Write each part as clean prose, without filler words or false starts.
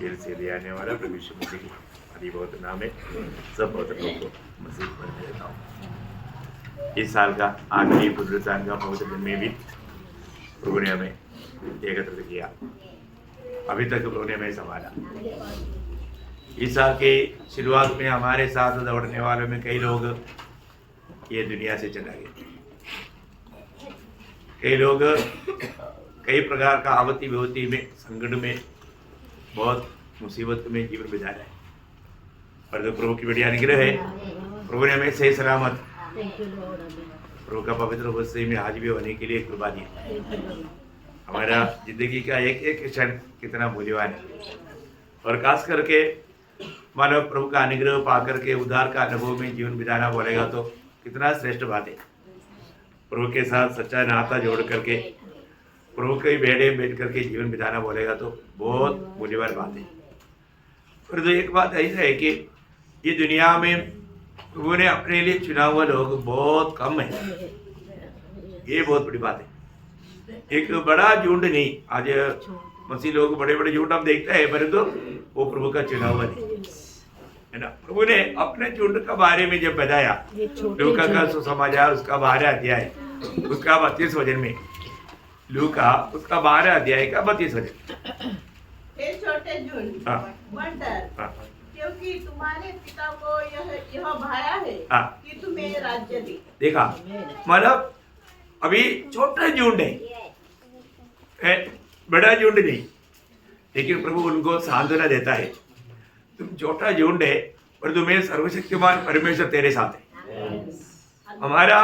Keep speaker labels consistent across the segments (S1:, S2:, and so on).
S1: Jail से ले आने वाला प्रभु यीशु मसीह की आदि बहुत नाम है। सब बहुत लोगों को मसीह पर देता हूँ। इस साल का आखिरी पुनरुत्थान का पवित्र दिन में भी प्रभु ने हमें एकत्रित किया। अभी तक प्रभु ने हमें संभाला। इस साल के शुरुआत में हमारे साथ दौड़ने वालों में कई लोग ये दुनिया से चला गए। कई लोग कई प्रकार का आवती विभूति में, संकट में, बहुत मुसीबत में जीवन बिता रहे हैं। पर जो प्रभु की बड़ी अनुग्रह है, प्रभु ने हमें सही सलामत प्रभु का पवित्र उपस्थिति में हाजिर होने के लिए कृपा दी। हमारा जिंदगी का एक एक क्षण कितना मूल्यवान है, और खास करके मानव प्रभु का अनुग्रह पा करके उद्धार का अनुभव में जीवन बिताना बोलेगा तो कितना श्रेष्ठ बात है। प्रभु के साथ सच्चा नाता जोड़ करके प्रभु के बेड़े बैठ करके जीवन बिताना बोलेगा तो बहुत मूल्यवान बात है। पर तो एक बात ऐसा है कि ये दुनिया में प्रभु ने अपने लिए चुना हुआ लोग बहुत कम है। ये बहुत बड़ी बात है। एक बड़ा झुंड नहीं, आज मसीह लोग बड़े बड़े झुंड हम देखते हैं, पर तो वो प्रभु का चुना हुआ नहीं है ना। प्रभु ने अपने झुंड के बारे में जब बताया, लूका का सुसमाचार उसका 12 अध्याय उसका 32 वचन में, लूका उसका 12 अध्याय का 32 वचन,
S2: हे छोटे झुंड मत डर, क्योंकि तुम्हारे पिता को यह भाया है कि तुम्हें राज्य दे। देखा, मतलब अभी छोटा झुंड है, बड़ा झुंड नहीं, लेकिन प्रभु उनको सांत्वना देता है। तुम छोटा झुंड है पर तुम्हें सर्वशक्तिमान परमेश्वर तेरे साथ है। हमारा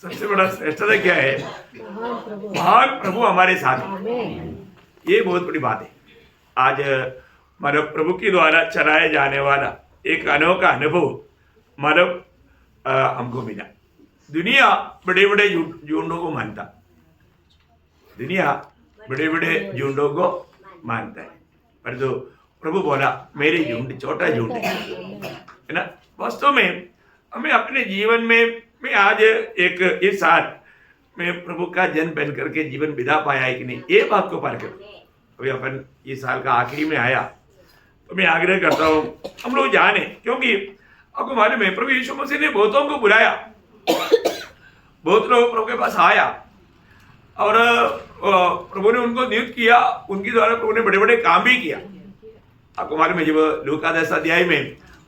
S2: सबसे बड़ा श्रेष्ठता क्या है? महान प्रभु हमारे साथ है। ये बहुत बड़ी बात है। आज मानव प्रभु के द्वारा चलाया जाने वाला एक अनोखा अनुभव मानव हमको मिला। दुनिया बड़े बड़े झुंडों को मानता, दुनिया बड़े बड़े झुंडों को मानता है, पर जो प्रभु बोला मेरे झुंड छोटा झुंड है ना। वास्तव में हमें अपने जीवन में मैं आज एक इस साल में प्रभु का जन बन करके जीवन बिता पाया है कि नहीं, ये बात को पार कर। अभी अपन इस साल का आखिरी में आया तो मैं आग्रह करता हूँ हम लोग जाने, क्योंकि आपको मालूम है प्रभु यीशु मसीह ने बहुतों को बुलाया, बहुत लोग प्रभु के पास आया और प्रभु ने उनको नियुक्त किया, उनके द्वारा प्रभु ने बड़े बड़े काम भी किया। आपको मालूम है जब लूका 10 अध्याय में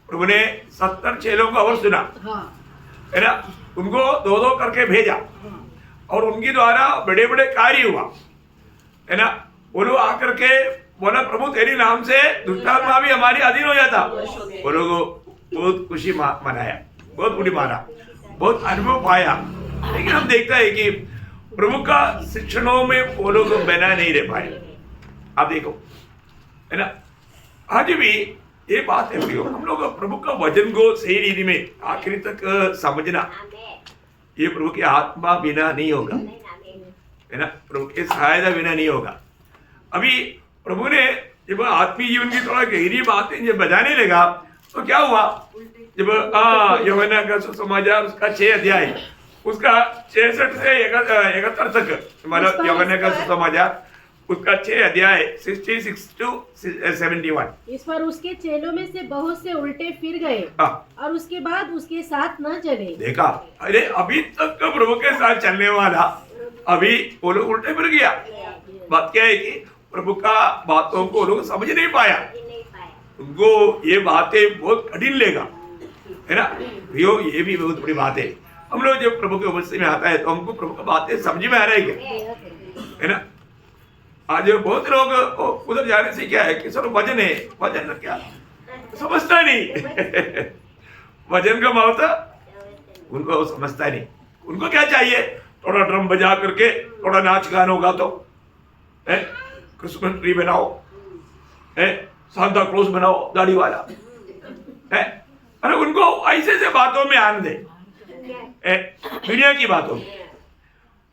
S2: प्रभु ने 70 चेलों का और सुना है ना, उनको दो दो करके भेजा और उनके द्वारा बड़े बड़े कार्य हुआ है ना। वो लोग आकर के बोला प्रभु तेरे नाम से दुष्टात्मा भी हमारे अधीन हो जाता। वो लोग बहुत खुशी मनाया, बहुत बुरी माना, बहुत अनुभव पाया। लेकिन हम देखते हैं कि प्रभु का शिक्षणों में वो लोग बना नहीं रह पाए। आप देखो है ना, आज भी ये बात है प्रियो, हम लोग प्रभु का वचन को सही रीति में आखिरी तक समझना, ये प्रभु की आत्मा बिना नहीं होगा है ना, प्रभु की सहायता बिना नहीं होगा। अभी प्रभु ने जब आत्मीय जीवन की थोड़ा गहरी बातें जब बताने लगा तो क्या हुआ, जब यूहन्ना का सुसमाचार उसका 6 अध्याय उसका 66 से 71 तक, मतलब यूहन्ना का सुसमाचार उसका 6 अध्याय 66 to 71।
S3: इस पर उसके चेलों में से बहुत से उल्टे फिर गए और उसके बाद उसके साथ न चले।
S1: देखा, अरे अभी तक तो प्रभु के साथ चलने वाला अभी वो लोग उल्टे फिर गया। बात क्या है कि प्रभु का बातों को लोग समझ नहीं पाया, उनको ये बातें बहुत कठिन लेगा है ना। ये भी बहुत बड़ी बात है। हम लोग जब प्रभु के उपस्थिति में आता है तो हमको प्रभु की बातें समझ में आ रही है ना। आज बहुत लोग उधर जाने से क्या है कि सर वजन है, वजन क्या समझता नहीं वजन का महत्व उनको समझता नहीं। उनको क्या चाहिए, थोड़ा ड्रम बजा करके थोड़ा नाच गान होगा तो क्रिसमस ट्री बनाओ, सांता क्लॉज बनाओ दाढ़ी वाला है। अरे उनको ऐसे से बातों में आनंद है, दुनिया की बातों में।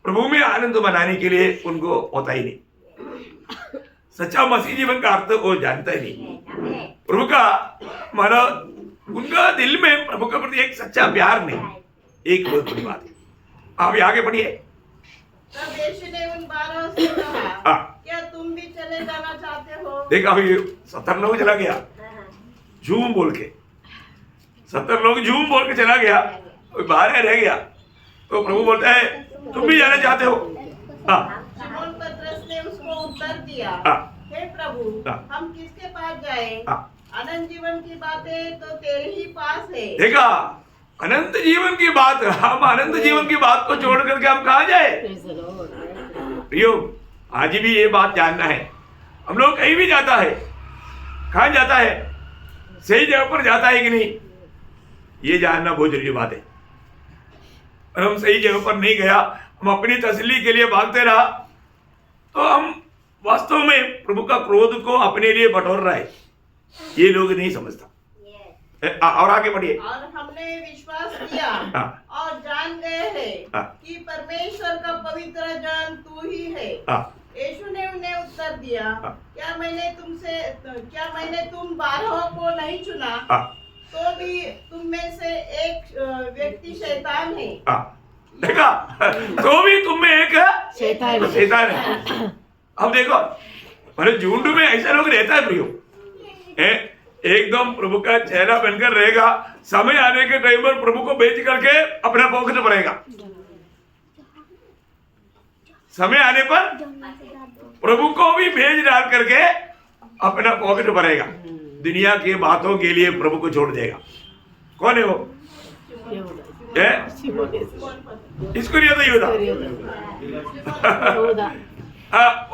S1: प्रभु में आनंद मनाने के लिए उनको होता ही नहीं। सच्चा मसीह जीवन का अर्थ वो जानता ही नहीं। प्रभु का मानो उनका दिल में प्रभु के प्रति एक सच्चा प्यार नहीं, एक बहुत बड़ी बात है। आप आगे पढ़िए।
S2: तब यीशु ने उन 12 से कहा, क्या तुम भी चले जाना चाहते हो?
S1: देखा अभी 70 लोग चला गया झूम बोल के, 70 लोग झूम बोल के चला गया, बाहर रह गया। तो प्रभु बोलता है तुम भी जाना चाहते हो? हाँ।
S2: शिमोन पतरस ने उसको उत्तर दिया,
S1: हाँ।
S2: हे प्रभु,
S1: हाँ।
S2: हम किसके पास जाएं?
S1: हाँ।
S2: अनंत जीवन की बातें तो तेरे ही पास है।
S1: देखा, अनंत जीवन की बात, हम अनंत जीवन की बात को छोड़ करके हम कहाँ जाए? प्रियो, आज भी ये बात जानना है। हम लोग कहीं भी जाता है, कहाँ जाता है? सही जगह पर जाता है कि नहीं, ये जानना बहुत जरूरी बात है। और हम सही जगह पर नहीं गया, हम अपनी तसल्ली के लिए भागते रहा, तो हम वास्तव में प्रभु का क्रोध को अपने लिए बटोर रहा है। ये लोग नहीं समझता। और आगे बढ़िए।
S2: और हमने विश्वास किया
S1: हाँ।
S2: और जान गए हैं
S1: हाँ।
S2: कि परमेश्वर का पवित्र जन तू ही है।
S1: हाँ।
S2: यीशु ने उन्हें उत्तर दिया,
S1: हाँ।
S2: क्या मैंने तुम 12 को नहीं चुना?
S1: हाँ।
S2: तो भी तुम में से एक व्यक्ति शैतान है।
S1: हाँ। देखा, तो भी तुम में एक शैतान है। अब देखो, मेरे झुंड में ऐसा लोग रहता है प्रियो, एकदम प्रभु का चेहरा बनकर रहेगा, समय आने के टाइम पर प्रभु को बेच करके अपना पॉकेट भरेगा। समय आने पर प्रभु को भी भेज डाल करके अपना पॉकेट भरेगा, दुनिया की बातों के लिए प्रभु को छोड़ देगा। कौन है वो? इसको नहीं आता यहूदा।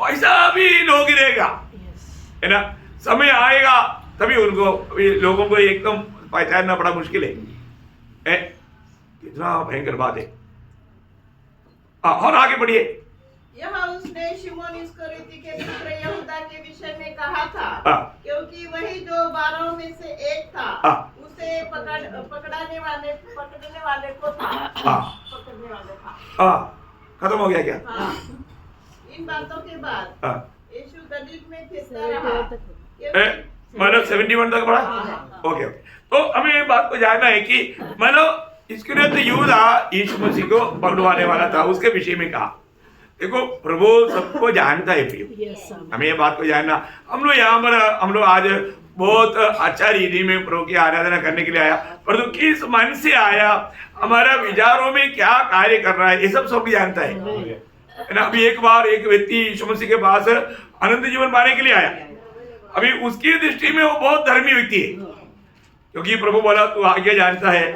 S1: ऐसा भी लोग ही रहेगा, है ना। समय आएगा तभी उनको, लोगों को एकदम पहचानना बड़ा मुश्किल है। कितना भयंकर बात है। और आगे बढ़िए।
S2: यहाँ उसने शिमोन इस्करियोती के पुत्र यहूदा के विषय में कहा था, क्योंकि वही जो 12 में से एक था, उसे पकड़ने वाले को था।
S1: खत्म हो गया क्या?
S2: इन बातों के बाद यीशु गलील में फिरता रहा।
S1: मतलब 71 तक पढ़ा? ओके। तो हमें ये बात को जानना है कि मतलब इस्करियोती यहूदा यीशु मसीह को पकड़वाने वाला था, उसके विषय में कहा। देखो, प्रभु सबको जानता है प्रियो, हमें ये बात को जानना। हम लोग यहाँ पर आज बहुत अच्छा रीति में प्रभु की आराधना करने के लिए आया, परंतु किस मन से आया, हमारा विचारों में क्या कार्य कर रहा है, ये सब जानता है ना। अभी एक बार एक व्यक्ति यीशु मसीह के पास अनंत जीवन पाने के लिए आया। अभी उसकी दृष्टि में वो बहुत धर्मी व्यक्ति है, क्योंकि प्रभु बोला तू आगे जानता है।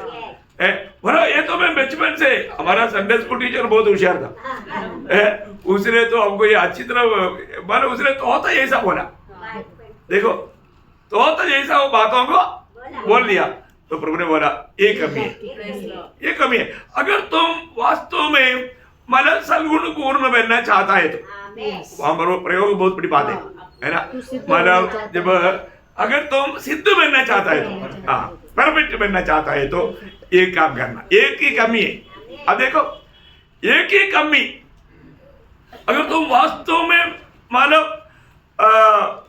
S1: बोला ये तो मैं बचपन से, हमारा संडे स्कूल टीचर बहुत होशियार था, उसने तो हमको ये अच्छी तरह, मतलब उसने तोता जैसा बोला। देखो, तोता जैसा वो बातों को बोल दिया। तो प्रभु ने बोला ये कमी है, ये कमी है। अगर तुम वास्तव में मतलब सलगुण पूर्ण बनना चाहता है तो वहां पर वो प्रयोग बहुत बड़ी बात है ना। मतलब जब अगर तुम सिद्ध बनना चाहता है तो, हाँ, परफेक्ट बनना चाहता है तो एक काम करना। एक ही कमी है। अब देखो, एक ही कमी, अगर तुम वास्तव में मतलब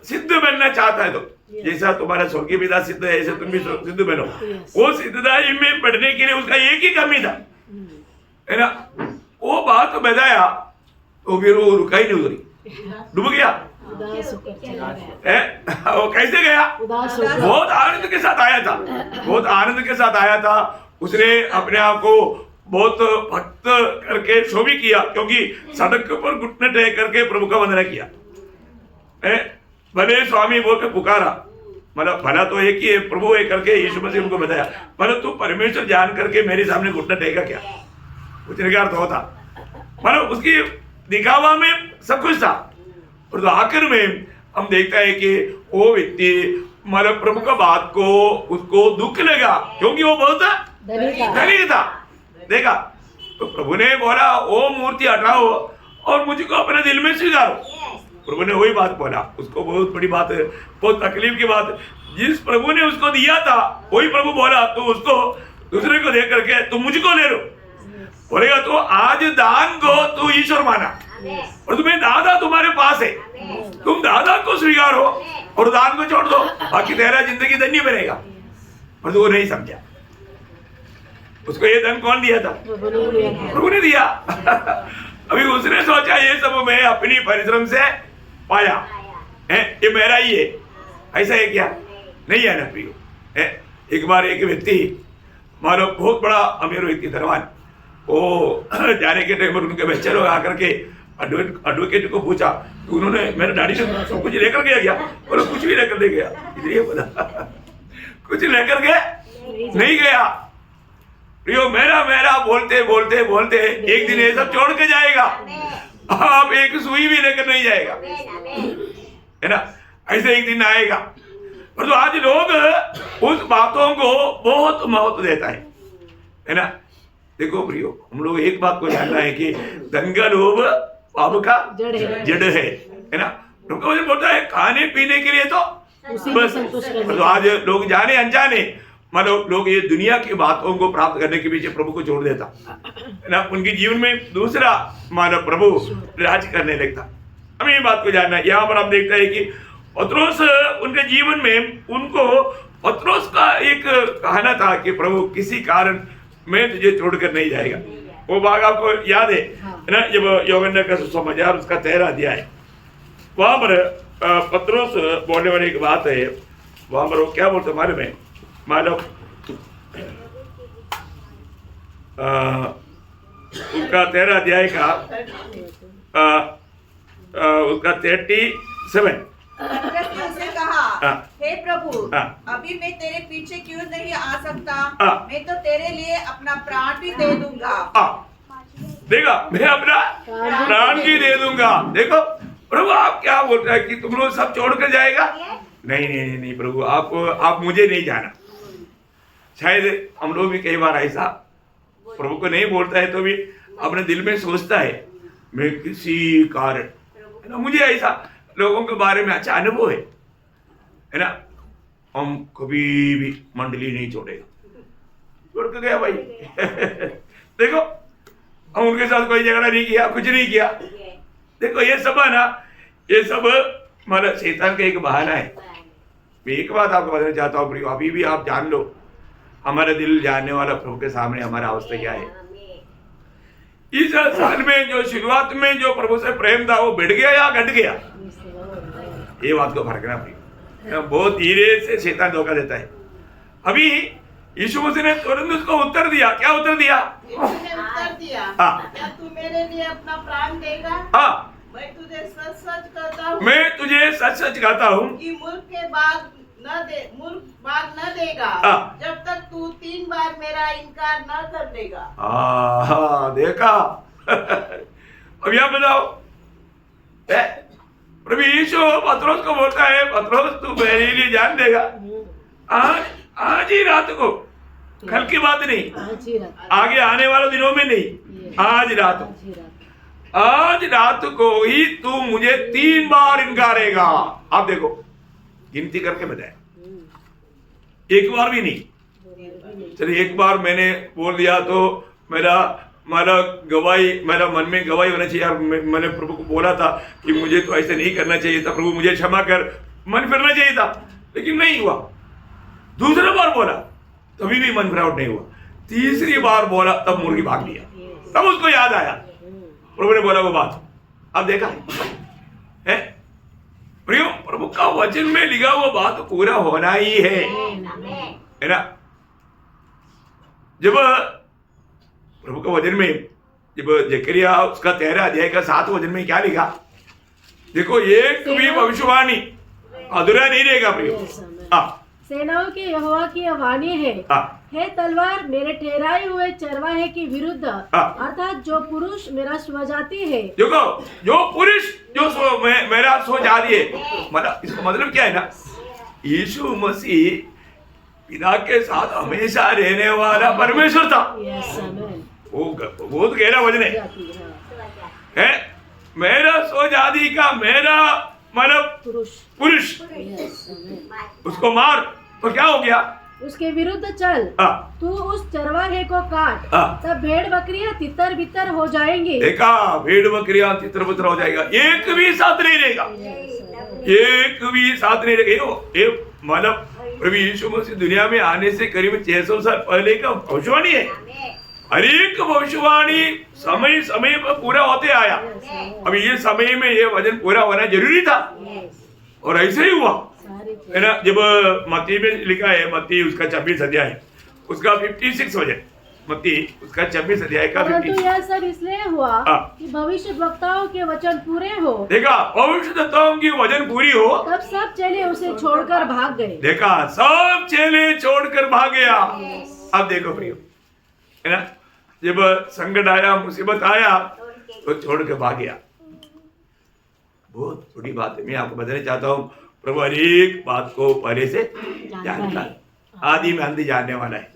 S1: सिद्ध बनना चाहता है तो, जैसा तुम्हारा स्वर्गीय पिता सिद्ध है ऐसे तुम भी सिद्ध बनो। वो सिद्धताई में बढ़ने के लिए उसका एक ही कमी था, है ना। वो बात बताया तो फिर वो रुका ही नहीं, उतरी, डूब गया। वो कैसे गया? बहुत आनंद के साथ आया था, बहुत आनंद के साथ आया था। उसने अपने आप को बहुत भक्त करके शो भी किया, क्योंकि सड़क पर घुटने टेक करके प्रभु का वंदना किया। भले स्वामी बोल के पुकारा, मतलब भला तो एक ही है, प्रभु एक करके यीशु मसीह उनको बताया, मतलब तू परमेश्वर जान करके मेरे सामने घुटना टेका क्या? पूछने का अर्थ होता, मतलब उसकी दिखावा में सब कुछ था। और तो आखिर में हम देखता है कि वो व्यक्ति मतलब प्रभु का बात को उसको दुख लगा, क्योंकि वो बहुत धनिक था। देखा, तो प्रभु ने बोला वो मूर्ति हटाओ और मुझको अपने दिल में स्वीकारो। प्रभु ने वही बात बोला, उसको बहुत बड़ी बात है, बहुत तकलीफ की बात। जिस प्रभु ने उसको दिया था वही प्रभु बोला तो उसको दूसरे को दे करके तुम मुझको ले लो। बोलेगा तो आज दान को तू ईश्वर माना और तुम्हें दादा तुम्हारे पास है, तुम दादा को स्वीकारो और दान को छोड़ दो, बाकी तेरा जिंदगी धन्य बनेगा। पर वो नहीं समझा। उसको ये धन कौन दिया था? प्रभु ने दिया। अभी उसने सोचा ये सब मैं अपनी परिश्रम से पाया है, ये मेरा ही है, ऐसा है क्या? नहीं है ना प्रियो। एक बार एक व्यक्ति मानो बहुत बड़ा अमीर व्यक्ति धनवान, वो जाने के टाइम पर उनके बच्चे लोग आकर के एडवोकेट को पूछा, तो उन्होंने मेरे डैडी से सब कुछ लेकर गया क्या? बोला कुछ भी लेकर दे गया। इसलिए बोला कुछ लेकर के नहीं गया प्रियो, मेरा मेरा बोलते बोलते बोलते एक दिन ये सब छोड़ के जाएगा, आप एक सुई भी लेकर नहीं जाएगा, है ना? ऐसे एक दिन आएगा। पर तो आज लोग उस बातों को बहुत महत्व देता है ना? देखो प्रियो, हम लोग एक बात को जानना है कि धन का लोभ पाप का जड़ है ना? मुझे बोलता है खाने पीने के लिए तो बस, तो आज लोग जाने अनजाने मतलब लोग ये दुनिया की बातों को प्राप्त करने के पीछे प्रभु को छोड़ देता है ना? उनके जीवन में दूसरा मानव प्रभु राज करने लगता। हमें ये बात को जानना है। यहाँ पर हम देखते हैं कि पत्रोस उनके जीवन में उनको पत्रोस का एक कहना था कि प्रभु किसी कारण मैं तुझे छोड़कर नहीं जाएगा। वो भाग आपको याद है ना? जब यूहन्ना का सुसमाचार उसका 13 अध्याय, वहां पर पत्रोस बोलने वाली एक बात है, वहां पर वो क्या बोलते मालूम है? मालूम उसका 13 अध्याय का उसका 37
S2: उसने कहा, हे प्रभु, अभी मैं तेरे पीछे क्यों नहीं आ सकता? मैं तो तेरे लिए अपना प्राण भी दे दूंगा।
S1: देखा, मैं अपना प्राण भी दे दूंगा। देखो प्रभु, आप क्या बोल रहे हैं कि तुम लोग सब छोड़ कर जाएगा? नहीं नहीं नहीं प्रभु, आप मुझे नहीं जाना। शायद हम लोग भी कई बार ऐसा प्रभु को नहीं बोलता है तो भी अपने दिल में सोचता है मैं किसी कारण, मुझे ऐसा लोगों के बारे में अच्छा अनुभव है ना? हम कभी भी मंडली नहीं छोड़ेगा, छोड़ के गया भाई देखो, हम उनके साथ कोई झगड़ा नहीं किया, कुछ नहीं किया। देखो ये सब है ना, ये सब मतलब शैतान का एक बहाना है। मैं एक बात आपको बताना चाहता हूँ प्रियो, अभी भी आप जान लो हमारा दिल जानने वाला प्रभु के सामने हमारा अवस्था क्या है। इस साल में जो शुरुआत में जो प्रभु से प्रेम था वो बढ़ गया या घट गया, ये बात को फर्क ना प्रियो। बहुत धीरे से शैतान धोखा देता है। अभी यीशु मसीह ने तुरंत उसको उत्तर दिया। क्या उत्तर दिया?
S2: उसने उत्तर दिया, क्या तू मेरे लिए अपना प्राण देगा? मैं तुझे सच सच कहता हूँ,
S1: मैं तुझे सच सच कहता हूँ
S2: कि मूर्ख बाग न देगा जब तक तू 3 बार मेरा इनकार न कर देगा।
S1: देखा अब यहाँ बताओ, प्रभु यीशु पत्रोस को बोलता है, पत्रोस तू मेरे लिए जान देगा आज ही रात को, कल की बात नहीं, आगे आने वाले दिनों में नहीं, आज रात को ही तू मुझे 3 बार इनकारेगा। आप देखो गिनती करके बताए, एक बार भी नहीं। चलिए एक बार मैंने बोल दिया तो मेरा गवाही, मेरा मन में गवाही होना चाहिए यार, मैंने प्रभु को बोला था कि मुझे तो ऐसे नहीं करना चाहिए था, प्रभु मुझे क्षमा कर, मन फिरना चाहिए था, लेकिन नहीं हुआ। दूसरा बार बोला तभी भी मन फिरावट नहीं हुआ, तीसरी बार बोला तब मुर्गी भाग लिया, तब उसको याद आया, प्रभु ने बोला वो बात। अब देखा है प्रियो, प्रभु का वचन में लिखा हुआ बात पूरा होना ही है ना? जब प्रभु का वचन में, जब जकरिया उसका 13 अध्याय का 7 वचन में क्या लिखा? देखो एक भी भविष्यवाणी अधूरा नहीं रहेगा प्रियो।
S3: सेनाओं के यहोवा की वाणी है, हे तलवार मेरे ठहराए हुए चरवाहे के विरुद्ध, अर्थात जो पुरुष मेरा स्वजाति है। देखो
S1: जो पुरुष जो मेरा स्वजाति है, मतलब इसका मतलब क्या है ना? यीशु मसीह पिता के साथ हमेशा रहने वाला परमेश्वर था। वो बहुत गहरा वचन है। मेरा स्वजाति का मेरा मतलब पुरुष, उसको मार तो क्या हो गया?
S3: उसके विरुद्ध चल, तू उस चरवाहे को काट, तब भेड़ बकरियां तितर बितर हो जाएंगी।
S1: देखा, भेड़ बकरियां तितर बितर हो जाएगा, एक भी साथ नहीं रहेगा, एक भी साथ नहीं रहेगा। ये मतलब प्रभु यीशु मसीह दुनिया में आने से करीब 600 साल पहले का भविष्यवाणी है। हर एक भविष्यवाणी समय समय पर पूरा होते आया। अब ये समय में ये वचन पूरा होना जरूरी था और ऐसे ही हुआ है ना। जब मत्ती में लिखा है, मत्ती उसका 26 अध्याय उसका 56 वचन, मत्ती उसका 26 अध्याय का 56।
S3: यह सब इसलिए हुआ कि भविष्य वक्ताओं के वचन पूरे हो।
S1: देखा, भविष्यवक्ताओं की वचन पूरी हो
S3: तब सब चेले उसे छोड़कर भाग गए।
S1: देखा, सब चेले छोड़कर भाग गया। अब देखो प्रियो, है ना, जब संकट आया, मुसीबत आया तो छोड़ के भाग गया। बहुत बड़ी बात है। मैं आपको बताना चाहता हूँ, प्रभु हर एक बात को पहले से जानता है, आदि में अंत जानने वाला है।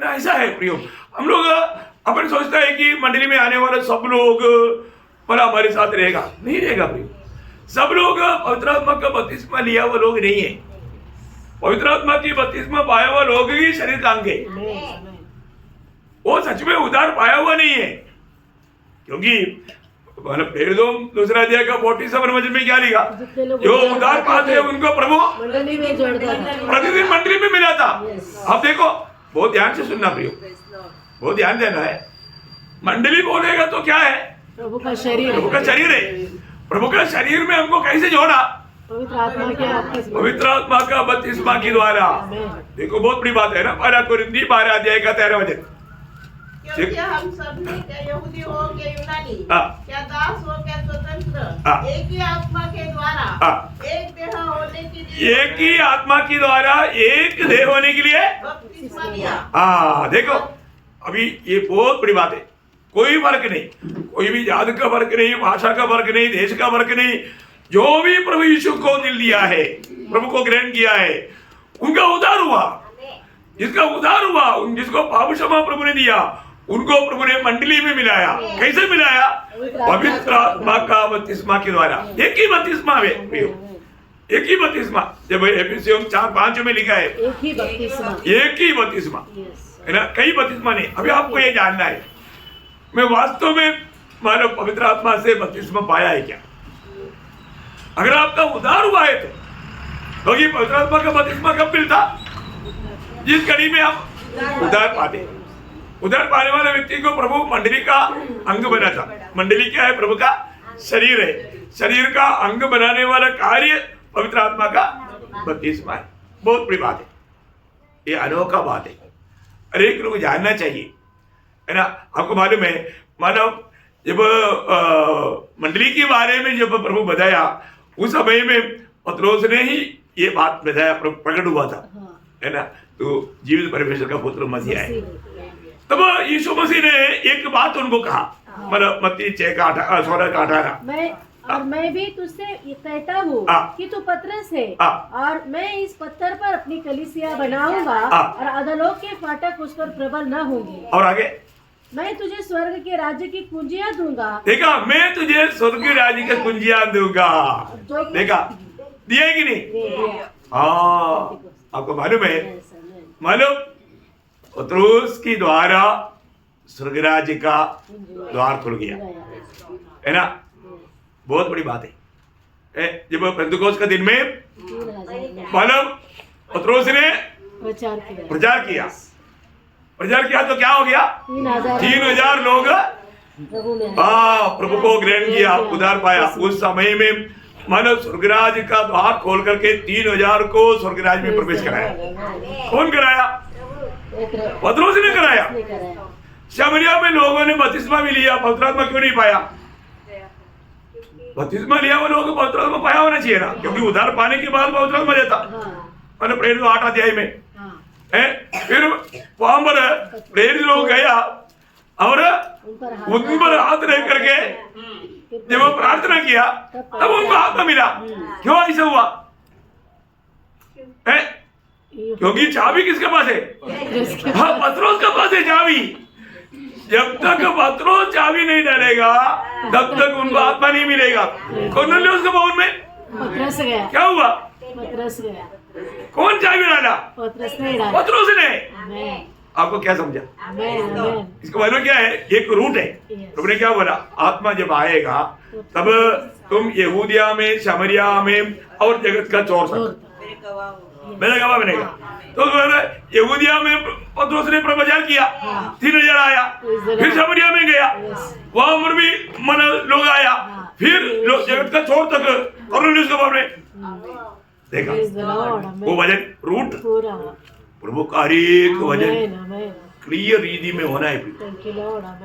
S1: ऐसा है प्रियो, हम लोग अपन सोचता है कि मंडली में आने वाले सब लोग पर हमारे साथ रहेगा, नहीं रहेगा प्रियो। सब लोग पवित्र आत्मा का बपतिस्मा लिया हुआ लोग नहीं है। पवित्र आत्मा की बपतिस्मा पाया हुआ लोग ही शरीर अंग है, वो सच में उद्धार पाया हुआ नहीं है। क्योंकि फिर दूसरा अध्याय का 47 वचन में क्या लिखा, जो उद्धार पाते हैं उनको प्रभु
S3: मंडली में जोड़ता था,
S1: प्रतिदिन मंडली में मिला था। अब देखो, बहुत ध्यान से सुनना प्रियो, बहुत ध्यान देना है। मंडली बोलेगा तो क्या है,
S3: प्रभु का शरीर,
S1: प्रभु का शरीर है। प्रभु का शरीर में हमको कैसे जोड़ा,
S3: पवित्र आत्मा
S1: का बपतिस्मा के द्वारा। देखो बहुत बड़ी बात है ना, 12 कोरिन्थी 12 अध्याय का 13 वचन।
S2: क्योंकि हम सब ने, क्या यहूदी हो क्या यूनानी, क्या दास हो क्या स्वतंत्र, एक ही आत्मा के द्वारा एक देह होने के लिए,
S1: एक ही आत्मा के द्वारा एक देह होने के लिए
S2: बपतिस्मा दिया।
S1: देखो, अभी ये बहुत बड़ी बात है। कोई फर्क नहीं, कोई भी जात का फर्क नहीं, भाषा का फर्क नहीं, देश का फर्क नहीं। जो भी प्रभु यीशु को दिल दिया है, प्रभु को ग्रहण किया है, उनका उद्धार हुआ। जिसका उद्धार हुआ, जिसको पाप क्षमा प्रभु ने दिया, उनको प्रभु ने मंडली में मिलाया। कैसे मिलाया, पवित्र आत्मा का बपतिस्मा के द्वारा। एक ही बपतिस्मा है, एक ही बपतिस्मा। जब एफिसियों 4:5 में लिखा है, एक ही बपतिस्मा है ना, कई बपतिस्मा नहीं। अभी आपको ये जानना है, मैं वास्तव में मानव पवित्र आत्मा से बपतिस्मा पाया है क्या। अगर आपका उद्धार हुआ है तो ये पवित्र आत्मा का बपतिस्मा कब मिलता, जिस घड़ी में हम उद्धार पाते। उद्धार पाने वाले व्यक्ति को प्रभु मंडली का अंग बनाता। मंडली क्या है, प्रभु का शरीर है। शरीर का अंग बनाने वाला कार्य पवित्र आत्मा का बपतिस्मा है। बहुत बड़ी बात है, ये अनोखा बात है, हर एक लोग जानना चाहिए, है ना। आपको मालूम है, मानो जब मंडली के बारे में जब प्रभु बताया, उस समय में पतरोस ने ही ये बात बताया, प्रकट हुआ था, है ना। तो जीवित परमेश्वर का पुत्र मसीह है। तब यीशु मसीह ने एक बात उनको कहा, मतलब मत्ती 6:16-18,
S3: मैं भी तुझसे कहता हूँ कि तू पतरस है, और मैं इस पत्थर पर अपनी कलीसिया बनाऊंगा, और अधोलोक के फाटक उस पर प्रबल न होंगे।
S1: और आगे,
S3: मैं तुझे स्वर्ग के राज्य की कुंजियां दूंगा।
S1: देखा, मैं तुझे स्वर्ग के राज्य की कुंजियां दूंगा। देखा, दिया है कि नहीं। आपको मालूम है, मालूम पतरस की द्वारा स्वर्ग राज्य का द्वार खुल गया, है ना। बहुत बड़ी बात है। जब पेंतुकोस का दिन में मालूम पतरस ने प्रचार किया तो क्या हो गया, 3000 लोग प्रभु को ग्रहण किया, उद्धार पाया। उस समय में मानव स्वर्गराज का द्वार खोल करके 3000 को स्वर्गराज में प्रवेश कराया। कौन कराया, पतरस ने कराया। शमरिया में लोगों ने बपतिस्मा भी लिया, पवित्र आत्मा क्यों नहीं पाया। बपतिस्मा लिया वो लोग पवित्र आत्मा पाया होना चाहिए ना, क्योंकि उद्धार पाने के बाद पवित्र आत्मा देता। मैंने प्रेरित 8 अध्याय में फिर वहां पर प्रेरित लोग गया और उन पर हाथ रख करके जब वो प्रार्थना किया तब उनको आत्मा मिला। क्यों ऐसा हुआ, क्योंकि चाबी किसके पास है, पतरस के पास है चाबी। जब तक पतरस चाबी नहीं डालेगा तब तक उनको आत्मा नहीं मिलेगा। कौन डाले उसके भवन में,
S3: पतरस गया।
S1: क्या हुआ,
S3: पतरस गया।
S1: कौन चाबी डाला,
S3: पतरस ने।
S1: पतरस ने। आपको क्या समझा, इसका मतलब क्या है, एक रूट है। तुमने क्या बोला, आत्मा जब आएगा तब तुम यहूदिया में, शमरिया में और जगत का चोर मेरा गवाह बनेगा। तो यहूदिया में पतरस ने प्रवचन किया, 3000 आया, फिर समरिया में गया, वहां पर भी मन लोग आया, फिर लोग जगत का छोर तक कॉर्नेलियस के बारे में देखा। वो वजन रूट प्रभु का हर एक वजन क्लियर रीति में होना है।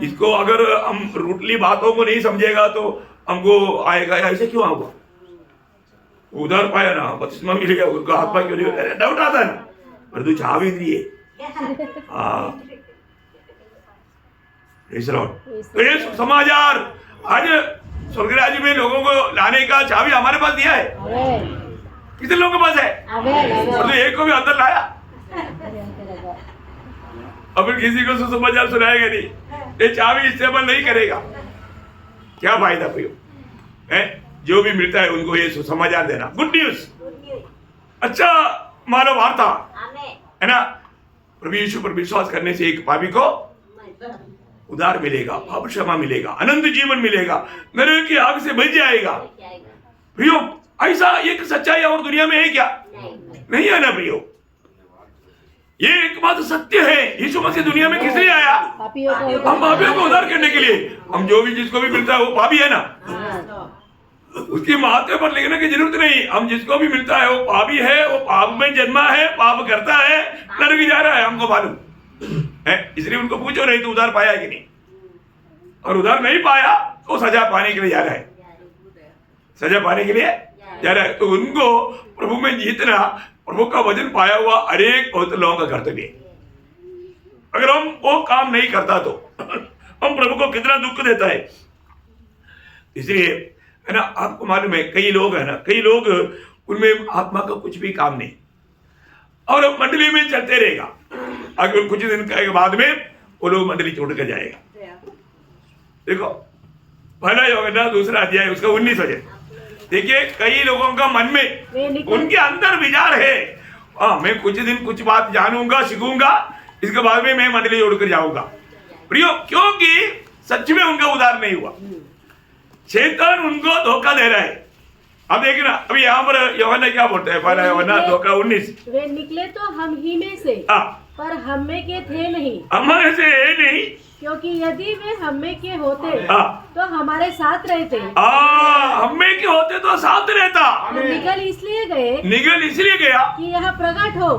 S1: इसको अगर हम रूटली बातों को नहीं समझेगा तो हमको आएगा ऐसे क्यों होगा, उधर पाया ना बपतिस्मा मिल गया, उनको आत्मा क्यों नहीं, डाउट आता है ना, पर तू चाह भी नहीं है। हाँ तो ये समाचार आज स्वर्ग राज्य में लोगों को लाने का चाबी हमारे पास दिया है, कितने लोगों के पास है, और तो एक को भी अंदर लाया। अब किसी को सुसमाचार सुनाएगा नहीं, ये चाबी इस्तेमाल नहीं करेगा, क्या फायदा प्रियो है। जो भी मिलता है उनको ये सुसमाचार देना, गुड न्यूज, अच्छा मानव वार्ता है ना। प्रभु यीशु पर विश्वास करने से एक पापी को उद्धार मिलेगा, पाप क्षमा मिलेगा, अनंत जीवन मिलेगा, नरक की आग से बच जाएगा। प्रियो ऐसा एक सच्चाई और दुनिया में है क्या? नहीं है ना प्रियो, ये एकमात्र सत्य है। यीशु मसीह दुनिया में किस लिए आया? हम पापियों को उद्धार करने के लिए। हम जो भी जिसको भी मिलता है वो पापी है ना, उसकी माथे पर लिखने की जरूरत नहीं। हम जिसको भी मिलता है वो पापी है, वो पाप में जन्मा है, पाप करता है, नरक जा रहा है, हमको मालूम है। इसलिए उनको पूछो नहीं तो उद्धार पाया है कि नहीं, और उद्धार नहीं पाया तो सजा पाने के लिए जा रहा है, सजा पाने के लिए जा रहा है। तो उनको प्रभु में जीतना प्रभु का वचन पाया हुआ हर एक पवित्र लोगों का कर्तव्य है। अगर हम वो काम नहीं करता तो हम प्रभु को कितना दुख देता है। इसलिए है ना, आपको मालूम है कई लोग है ना, कई लोग उनमें आत्मा का कुछ भी काम नहीं, और मंडली में चलते रहेगा, अगर कुछ दिन के बाद में वो लोग मंडली छोड़ कर जाएगा। देखो पहला यूहन्ना दूसरा अध्याय उसका 19 वचन देखिए, कई लोगों का मन में उनके अंदर विचार है, मैं कुछ दिन कुछ बात जानूंगा सीखूंगा, इसके बाद में मैं मंडली छोड़कर जाऊंगा। प्रियो क्योंकि सच में उनका उद्धार नहीं हुआ, शैतान उनको धोखा दे रहा है। अब देखिए ना, अभी यहाँ पर यूहन्ना क्या बोलते हैं, पहला यूहन्ना 2:19,
S3: वे निकले तो हम ही में से, पर हम में के थे नहीं,
S1: हमारे से है नहीं,
S3: क्योंकि यदि वे हम में के होते तो हमारे साथ रहते।
S1: हम में के होते तो साथ रहता।
S3: निकल इसलिए
S1: गया
S3: कि यह प्रकट हो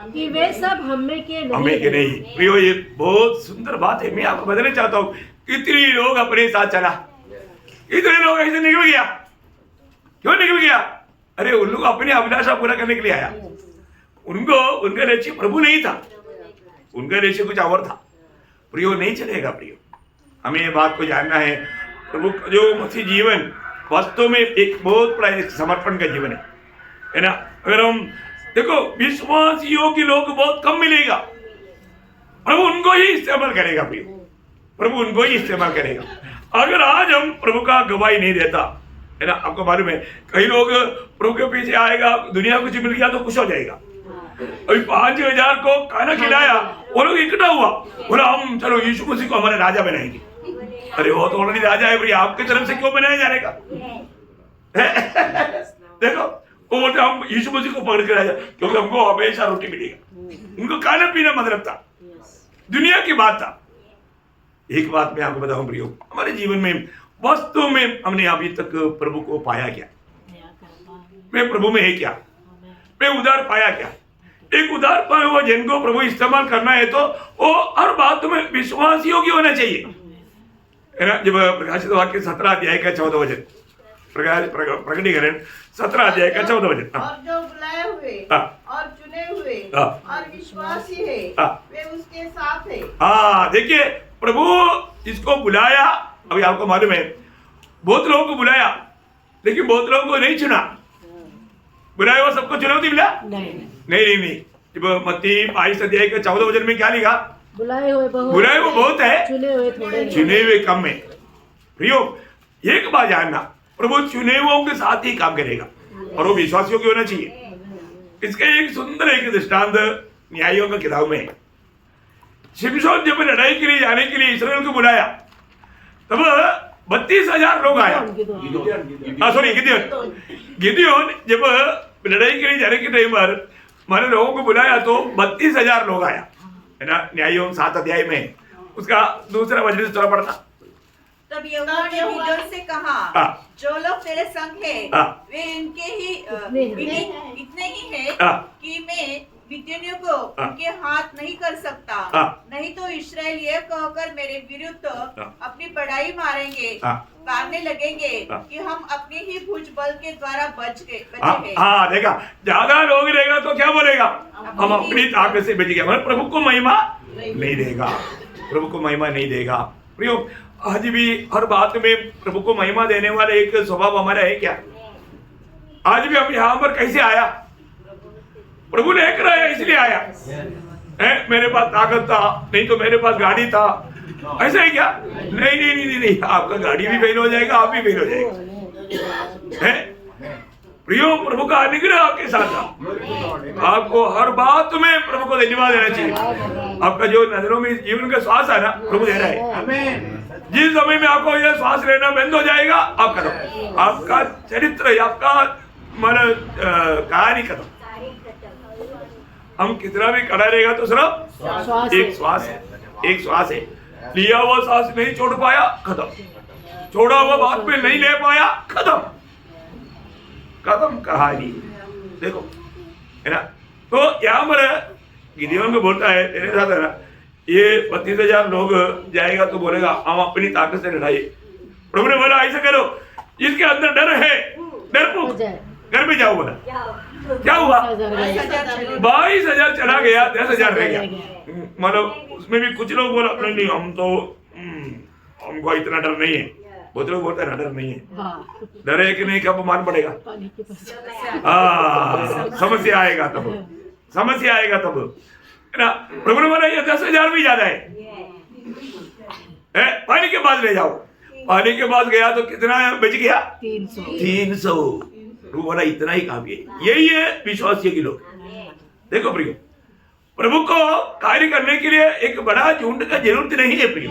S3: कि वे सब हम में के नहीं।
S1: प्रियो ये बहुत सुंदर बात है, मैं आपको बताना चाहता हूँ। कितने लोग अपने साथ चला, कितने लोग ऐसे निकल गया, क्यों निकल गया? अरे उन लोग अपनी अभिलाषा पूरा करने के लिए आया, उनको उनका लक्ष्य प्रभु नहीं था, उनका लक्ष्य कुछ और था। प्रियो नहीं चलेगा प्रियो, हमें ये बात को जानना है। प्रभु जो मसीह जीवन वास्तव में एक बहुत बड़ा समर्पण का जीवन है ना। अगर हम देखो विश्वासियों के लोग बहुत कम मिलेगा, प्रभु उनको ही इस्तेमाल करेगा प्रियो, प्रभु उनको ही इस्तेमाल करेगा। अगर आज हम प्रभु का गवाही नहीं देता है ना, आपको मालूम है कई लोग प्रभु के पीछे आएगा, दुनिया कुछ मिल गया तो खुश हो जाएगा। अभी 5000 को खाना खिलाया, वो लोग इकट्ठा हुआ, बोला हम चलो यीशु मसीह को हमारे राजा बनाएंगे। अरे वो तो ऑलरेडी राजा है, आपके तरफ से क्यों बनाया जाएगा? देखो वो बोलते हम यीशु मसीह को पकड़ के राजा, क्योंकि हमको हमेशा रोटी मिलेगा। उनको खाना पीना मतलब था, दुनिया की बात था। एक बात मैं आपको बताऊं प्रियो, हमारे जीवन में वास्तव में हमने अभी तक प्रभु को पाया क्या? मैं प्रभु में है क्या? मैं उद्धार पाया क्या? एक उद्धार पाया हुआ जन को प्रभु इस्तेमाल करना है तो वो हर बात में विश्वासियों की होना चाहिए, है ना। जब प्रकाशित वाक्य 17 अध्याय का 14 वचन, प्रकटीकरण 17 अध्याय का 14 वचन,
S2: और जो बुलाए हुए और चुने हुए और विश्वासी है वे उसके साथ है।
S1: देखिए प्रभु जिसको बुलाया, अभी आपको मालूम है बहुत लोगों को बुलाया, लेकिन बहुत लोगों को नहीं चुना। बुलाया हुआ सबको चुनौती मिला? नहीं। जब मत्ती 22 अध्याय के 14 वचन में क्या लिखा? बुलाए हुए बहुत है, चुने हुए कम है। प्रियो एक बात जानना, प्रभु चुने हुओं के साथ ही काम करेगा, और वो विश्वासियों की होना चाहिए। इसका एक सुंदर एक दृष्टांत न्यायों का किताब में है। शिमशोन जब लड़ाई के लिए जाने के लिए इस्राएल को बुलाया, तब 32,000 लोग आया। गिदियोन जब लड़ाई के लिए जाने के टाइम पर मैंने लोगों को बुलाया तो 32,000 लोग आया है ना। न्यायों 7 अध्याय में उसका दूसरा वचन थोड़ा पढ़ना।
S4: तब यहोवा ने गिदोन से कहा, जो लोग तेरे संग हैं वे इतने ही हैं कि मैं मिद्यानियों को उनके हाथ नहीं कर सकता, नहीं तो इस्राएल ये कहकर मेरे विरुद्ध अपनी बढ़ाई मारने लगेंगे कि हम अपने ही भुजबल के द्वारा बचे हैं।
S1: हाँ देखा, ज्यादा लोग रहेगा तो क्या बोलेगा, हम अपनी ताकत से बच गए, मतलब प्रभु को महिमा नहीं देगा, प्रभु को महिमा नहीं देगा। प्रियो, आज भी हर बात में प्रभु को महिमा देने वाला एक स्वभाव हमारा है क्या? आज भी हम यहाँ पर कैसे आया? प्रभु ने कराया इसलिए आया है। मेरे पास ताकत था, नहीं तो मेरे पास गाड़ी था, ऐसा है क्या? नहीं नहीं नहीं नहीं, आपका गाड़ी भी फेल हो जाएगा, आप भी फेल हो जाएगा। है प्रियो, प्रभु का अनुग्रह आपके साथ था। आपको हर बात में प्रभु को धन्यवाद देना चाहिए। आपका जो नजरों में जीवन का श्वास है ना, प्रभु दे रहा है। जिस समय में आपको यह श्वास लेना बंद हो जाएगा, आप खत्म, आपका चरित्र, आपका मन कहानी खत्म। हम कितना भी खड़ा रहेगा तो सिर्फ एक श्वास है, एक श्वास है। लिया हुआ श्वास नहीं छोड़ पाया, खत्म। छोड़ा हुआ बात में नहीं ले पाया, खत्म, खत्म कहानी। देखो है ना। तो यहाँ पर गिदियोन को बोलता है, तेरे साथ है ना, ये 32,000 लोग जाएगा तो बोलेगा हम अपनी ताकत से लड़ाई। प्रभु ने बोला ऐसा करो, जिसके अंदर डर है, डरपोक, घर में जाओ। बोला क्या हुआ? 22,000 चला गया, 10,000 रह गया। मतलब उसमें भी कुछ लोग बोला नहीं हम तो हमको इतना डर नहीं है। बहुत लोग बोलते हैं डर नहीं है। डर है कि नहीं, कब मान पड़ेगा, समस्या आएगा तब, समस्या आएगा तब, है ना। प्रभु ने बोला ये 10,000 भी ज्यादा है, पानी के पास ले जाओ। पानी के पास गया तो कितना बच गया? 300। प्रभु बोला इतना ही काफी है। यही है विश्वासी के लोग। देखो प्रियो, प्रभु को कार्य करने के लिए एक बड़ा झुंड का जरूरत नहीं है प्रियो,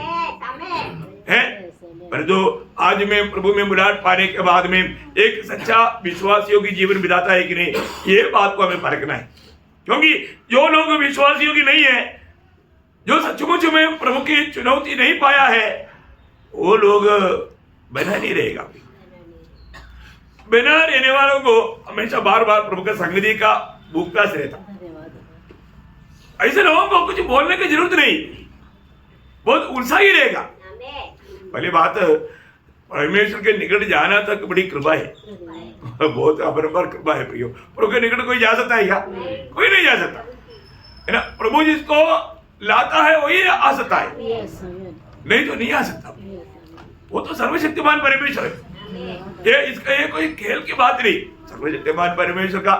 S1: है। पर जो आज में प्रभु में बुलाहट पाने के बाद में एक सच्चा विश्वासियों की जीवन बिताता है कि नहीं, ये बात को हमें परखना है। क्योंकि जो लोग विश्वासियों की नहीं है, जो सचमुच में प्रभु की चुनौती नहीं पाया है, वो लोग बना नहीं रहेगा। बिना रहने वालों को हमेशा बार बार प्रभु का संगति का भूखता से रहता। ऐसे लोगों को कुछ बोलने की जरूरत नहीं, बहुत उलझा ही रहेगा। पहली बात, परमेश्वर के निकट जाना तक बड़ी कृपा है, बहुत अपरंपार कृपा है प्रियो। प्रभु के निकट कोई जा सकता है क्या? कोई नहीं जा सकता, है ना। प्रभु जिसको लाता है वही आ सकता है, नहीं तो नहीं आ सकता। वो तो सर्वशक्तिमान परमेश्वर है। ये कोई खेल की बात नहीं। सर्वशक्तिमान परमेश्वर का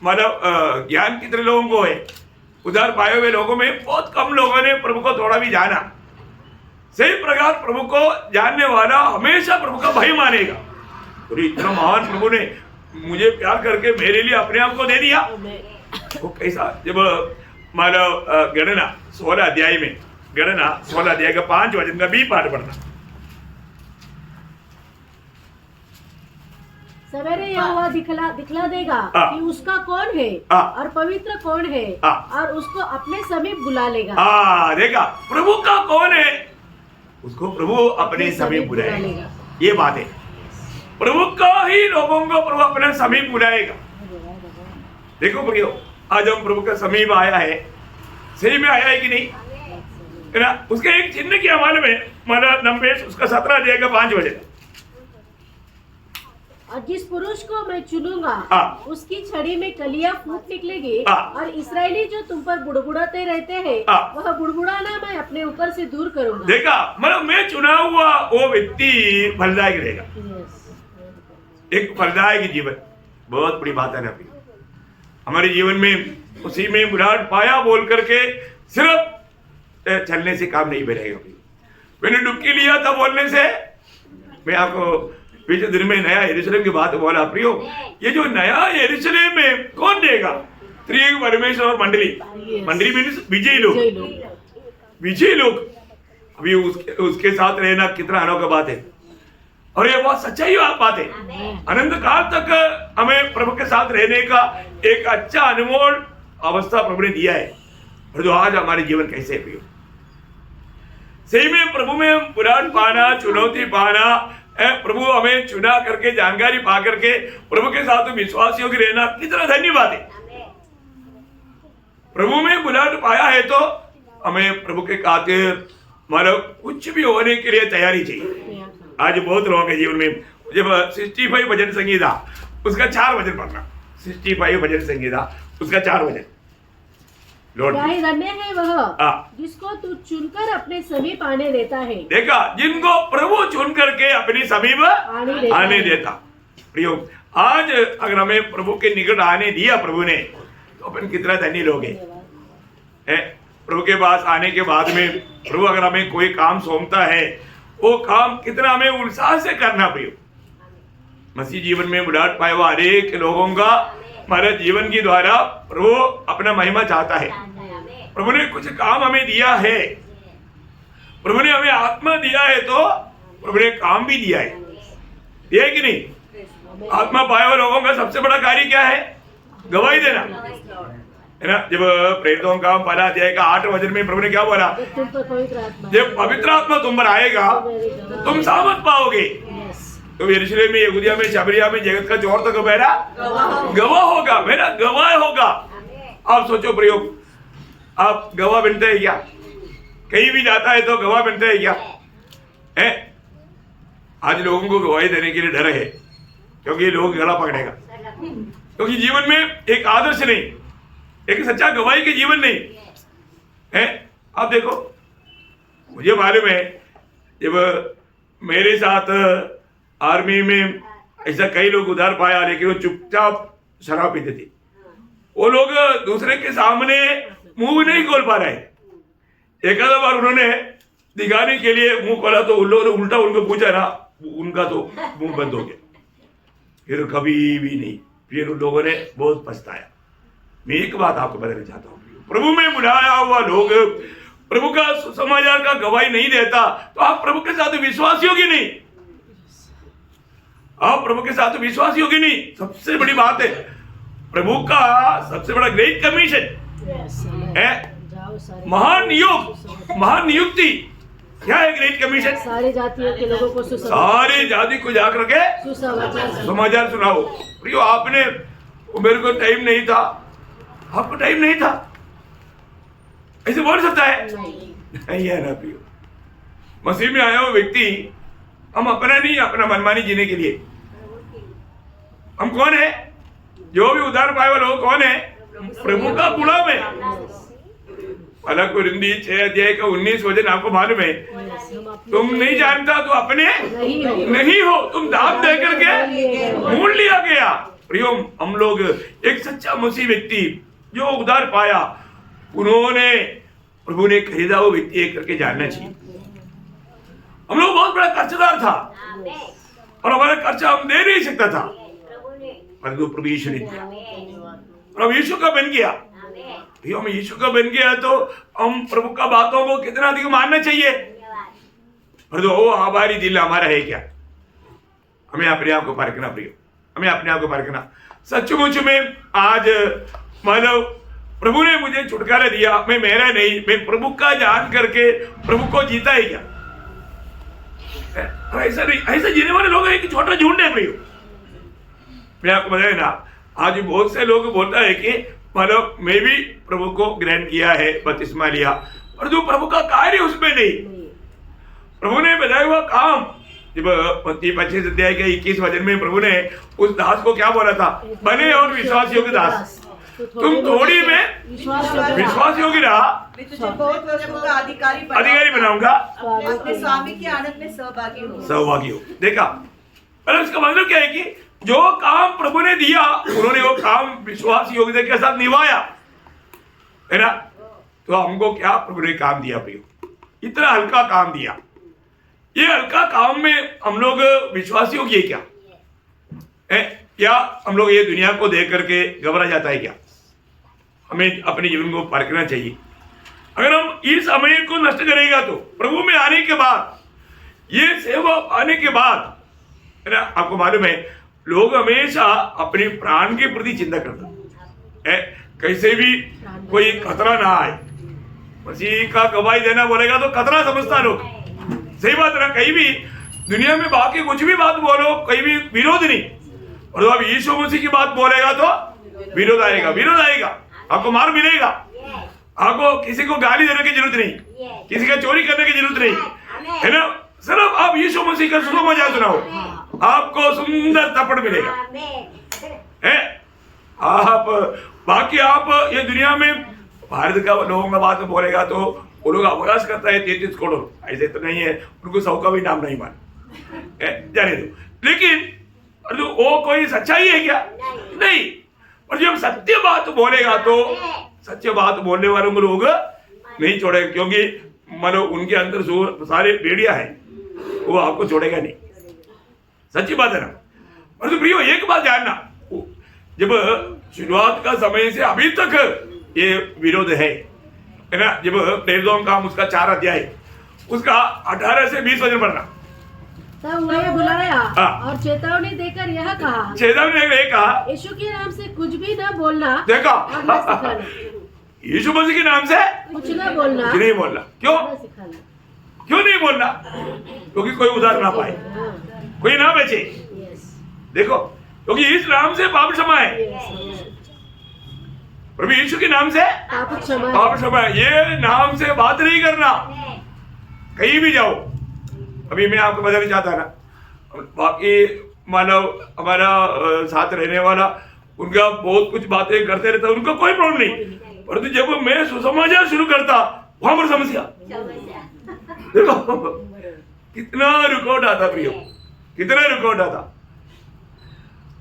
S1: मतलब ज्ञान कितने लोगों को है? उधार पाए हुए लोगों में बहुत कम लोगों ने प्रभु को थोड़ा भी जाना। सही प्रकार प्रभु को जानने वाला हमेशा प्रभु का भय मानेगा। तो इतना महान प्रभु ने मुझे प्यार करके मेरे लिए अपने आप को दे दिया, वो कैसा? जब मानव गणना 16 अध्याय में, गणना 16 अध्याय का 5 वचन का भी पाठ पढ़ना।
S3: सवेरे यहोवा दिखला देगा कि उसका कौन है और पवित्र कौन है, और उसको अपने समीप बुला लेगा।
S1: देखा, प्रभु का कौन है, उसको प्रभु अपने समीप बुलाएगा। ये बात है, प्रभु का ही लोगों को प्रभु अपने समीप बुलाएगा। देखो प्रियो, आज हम प्रभु का समीप आया है, सही में आया है कि नहीं, है ना। उसके एक चिन्ह के हवाले में माना नंबेश उसका 17 अध्याय का 5 वचन।
S3: और जिस पुरुष को मैं चुनूंगा उसकी छड़ी में कलियां फूट निकलेगी, और इस्राएली जो तुम पर बुड़बुड़ाते रहते हैं वह बुड़बुड़ाना मैं अपने ऊपर से दूर करूंगा।
S1: देखा, मतलब मैं चुना हुआ वो व्यक्ति फलदायक रहेगा। एक फलदायक जीवन बहुत बड़ी बात है ना। हमारे जीवन में उसी में बुलाहट पाया बोल करके सिर्फ चलने से काम नहीं बनेगा। मैंने डुबकी लिया था बोलने से। मैं आपको पिछले दिन में नया यरूशलेम की बात बोला प्रियो। ये जो नया यरूशलेम में कौन देगा? त्रिएक परमेश्वर और मंडली। मंडली मीन्स विजयी लोग, विजयी लोग। अभी उसके साथ रहना कितना अनोखा बात है। और ये बहुत सच्चाई बात है। अनंत काल तक हमें प्रभु के साथ रहने का एक अच्छा अनमोल अवस्था प्रभु ने दिया है। और जो आज हमारे जीवन कैसे है सही में प्रभु में पुराण पाना, चुनौती पाना, प्रभु हमें चुना करके जानकारी पा करके प्रभु के साथ विश्वासियों की रहना कितना धन्यवाद है। प्रभु में बुलाहट पाया है तो हमें प्रभु के खातिर मतलब कुछ भी होने के लिए तैयारी चाहिए। आज बहुत लोगों के जीवन में जब 65 भजन संगीता उसका 4 भजन पढ़ना, 65 भजन संगीता उसका 4 भजन लॉर्ड
S3: धन्य है वह जिसको तू चुनकर अपने समीप आने देता है।
S1: देखा, जिनको प्रभु चुन करके अपने समीप आने देता। प्रियो, आज अगर हमें प्रभु के निकट आने दिया प्रभु ने तो अपन कितना धन्य लोग हैं। प्रभु के पास आने के बाद में प्रभु अगर हमें कोई काम सौंपता है वो काम कितना हमें उत्साह से करना। प्रियो, मसीह जीवन में बुलाहट पाए हुआ हरेक लोगों का हमारे जीवन के द्वारा प्रभु अपना महिमा चाहता है। प्रभु ने कुछ काम हमें दिया है, प्रभु ने हमें आत्मा दिया है तो प्रभु ने काम भी दिया है कि नहीं। आत्मा पाए हुए लोगों का सबसे बड़ा कार्य क्या है? गवाही देना है ना। जब प्रेरितों का 12 अध्याय का 8 वचन में प्रभु ने क्या बोला? जब पवित्र आत्मा तुम पर आएगा तुम सामर्थ पाओगे। तो यरूशलेम में, यहूदिया में, शमरिया में, जगत का चौर तक मेरा गवाह होगा, मेरा गवाह होगा। आप सोचो प्रयोग, आप गवाह बनते हैं क्या? कहीं भी जाता है तो गवाह बनते हैं क्या? है आज लोगों को गवाही देने के लिए डर है क्योंकि लोग गला पकड़ेगा, क्योंकि जीवन में एक आदर्श नहीं, एक सच्चा गवाही के जीवन नहीं है। आप देखो, मुझे मालूम है जब मेरे साथ आर्मी में ऐसा कई लोग उधार पाया लेकिन वो चुपचाप शराब पीते थे। वो लोग दूसरे के सामने मुंह नहीं खोल पा रहे। एक आधा बार उन्होंने दिखाने के लिए मुंह खोला तो उन लोगों ने उल्टा उनको पूछा ना, उनका तो मुंह बंद हो गया। फिर कभी भी नहीं, फिर उन लोगों ने बहुत पछताया। मैं एक बात आपको बताना चाहता हूँ, प्रभु में बुलाया हुआ लोग प्रभु का समाचार का गवाही नहीं देता तो आप प्रभु के साथ विश्वासी होगी नहीं, आप प्रभु के साथ विश्वासी होगी नहीं। सबसे बड़ी बात है प्रभु का सबसे बड़ा ग्रेट कमीशन है, महान नियुक्ति। क्या है ग्रेट कमीशन?
S3: सारे जातियों के लोगों को
S1: सारे जाति को जाकर के समाचार सुनाओ। प्रियो, आपने मेरे को टाइम नहीं था, आपको टाइम नहीं था, ऐसे बोल सकता है? नहीं है ना प्रियो। मसीह में आया हुआ व्यक्ति हम अपना नहीं, अपना मनमानी जीने के लिए हम कौन है? जो भी उधार पाए हुए लोग कौन है? प्रभु का गुलाम है। अलग कुरिन्दी 6 अध्याय का 19 वचन आपको मालूम है, तुम नहीं जानता तो अपने नहीं हो, तुम दाम दे करके मूल लिया गया। प्रियो, हम लोग एक सच्चा मसीह व्यक्ति जो उधार पाया, उन्होंने प्रभु ने खरीदा वो व्यक्ति एक करके जानना चाहिए। हम लोग बहुत बड़ा कर्जदार था और हमारा कर्जा हम दे नहीं सकता था, परंतु प्रभु यीशु ने दिया। प्रभु यीशु का बन गया। हम यीशु का बन गया तो हम प्रभु का बातों को कितना अधिक मानना चाहिए। परंतु वो आभारी दिल हमारा है क्या? हमें अपने आप को परखना प्रियो, हमें अपने आप को परखना। सचमुच में आज मानव प्रभु ने मुझे छुटकारा दिया, मैं मेरा नहीं, मैं प्रभु का जान करके प्रभु को जीता है क्या? ऐसा नहीं, ऐसा जीने वाले लोग एक छोटा झुंड है प्रियो। मैं आपको बताया ना, आज बहुत से लोग बोलता है कि मतलब मैं भी प्रभु को ग्रहण किया है, बपतिस्मा लिया, और जो प्रभु का कार्य उसमें नहीं। प्रभु ने बताया हुआ काम, जब 25 अध्याय के 21 वचन में प्रभु ने उस दास को क्या बोला था? बने और विश्वासियों के दास, तुम थोड़ी में विश्वासियों की रहा, अधिकारी बनाऊंगा,
S4: अपने स्वामी के आनंद में
S1: सहभागी हो। देखा, पर उसका मतलब क्या है कि जो काम प्रभु ने दिया उन्होंने वो काम विश्वास योग्यता के साथ निभाया, है ना। तो हमको क्या प्रभु ने काम दिया प्रियो? इतना हल्का काम दिया। ये हल्का काम में हम लोग विश्वासी योग्य क्या है? क्या हम लोग ये दुनिया को देख करके घबरा जाता है क्या? हमें अपने जीवन को परखना चाहिए। अगर हम इस समय को नष्ट करेगा तो प्रभु में आने के बाद, ये सेवा आने के बाद है ना। आपको मालूम है लोग हमेशा अपने प्राण के प्रति चिंता करते हैं, कैसे भी कोई खतरा ना आए। मसीह का गवाही देना बोलेगा तो खतरा समझता लोग, सही बात है ना। कहीं भी दुनिया में बाकी कुछ भी बात बोलो, कहीं भी विरोध नहीं, और अब यीशु मसीह की बात बोलेगा तो विरोध आएगा, विरोध आएगा, आपको मार मिलेगा। आपको किसी को गाली देने की जरूरत नहीं, किसी का चोरी करने की जरूरत नहीं, है ना। सिर्फ आप यीशु मसीह का सुसमाचार सुनाओ, आपको सुंदर थप्पड़ मिलेगा, है। आप बाकी आप ये दुनिया में भारत का लोगों का बात बोलेगा तो वो लोग अवकाश करता है 33 करोड़, ऐसे तो नहीं है, उनको 100 का भी नाम नहीं मान, जाने दो। लेकिन वो कोई सच्चाई है क्या? नहीं। और जब सत्य बात बोलेगा तो सच्चे बात बोलने वालों को लोग नहीं छोड़ेगा, क्योंकि मानो उनके अंदर जो सारे भेड़िया है वो आपको छोड़ेगा नहीं, सच्ची बात है ना। और तो प्रियो एक बात जानना, जब शुरुआत का समय से अभी तक ये विरोध है ना। जब प्रेरितों का उसका 4 अध्याय उसका 18 से 20 वचन पढ़ना,
S3: तब उन्हें बुलाया और चेतावनी देकर यह कहा,
S1: चेतावनी देकर यह कहा,
S3: यीशु के नाम से कुछ भी न बोलना।
S1: देखा,
S3: और न सिखाना।
S1: यीशु मसीह के नाम से
S3: कुछ न बोलना,
S1: कुछ नहीं बोलना। क्यों?
S3: न सिखाना।
S1: क्यों नहीं बोलना? क्योंकि कोई उधार ना पाए, कोई ना बेचे। देखो, क्योंकि इस नाम से पाप क्षमा है, प्रभु यीशु के नाम से पाप क्षमा है। ये नाम से बात नहीं करना, कहीं भी जाओ। अभी मैं आपको बताना चाहता ना, बाकी मानव हमारा साथ रहने वाला उनका बहुत कुछ बातें करते रहता, उनका कोई प्रॉब्लम नहीं, परंतु जब मैं सुसमाचार शुरू करता वहां पर समस्या। देखो कितना रुकावट आता प्रियो, कितना रुकावट आता।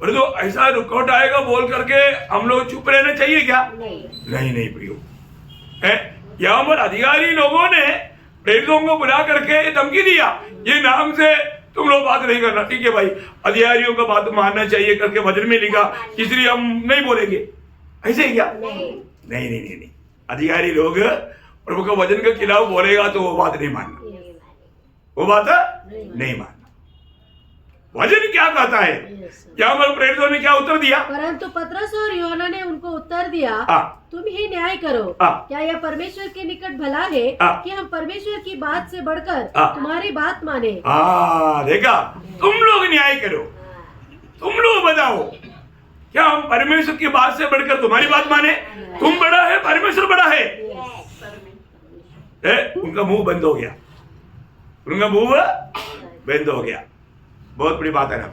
S1: परंतु तो ऐसा रुकावट आएगा बोल करके हम लोग चुप रहना चाहिए क्या? नहीं प्रियो, है। यहाँ पर अधिकारी लोगों ने प्रेरितों को बुला करके धमकी दिया, ये नाम से तुम लोग बात नहीं करना। ठीक है भाई, अधिकारियों का बात मानना चाहिए करके वचन में लिखा, इसलिए हम नहीं बोलेंगे, ऐसे ही क्या? नहीं। अधिकारी लोग प्रभु का वचन के खिलाफ बोलेगा तो वो बात नहीं मानना, वो बात नहीं मानना। वचन क्या कहता है? यहाँ पर प्रेरितों ने क्या उत्तर दिया?
S3: परंतु पतरस और यूहन्ना ने उनको उत्तर दिया, तुम ही न्याय करो, क्या यह परमेश्वर के निकट भला है कि हम परमेश्वर की बात से बढ़कर तुम्हारी बात माने?
S1: देखा, तुम लोग न्याय करो, तुम लोग बताओ, क्या हम परमेश्वर की बात से बढ़कर तुम्हारी बात माने? तुम बड़ा है, परमेश्वर बड़ा है। उनका मुंह बंद हो गया, उनका मुंह बंद हो गया। बहुत बड़ी बात है ना।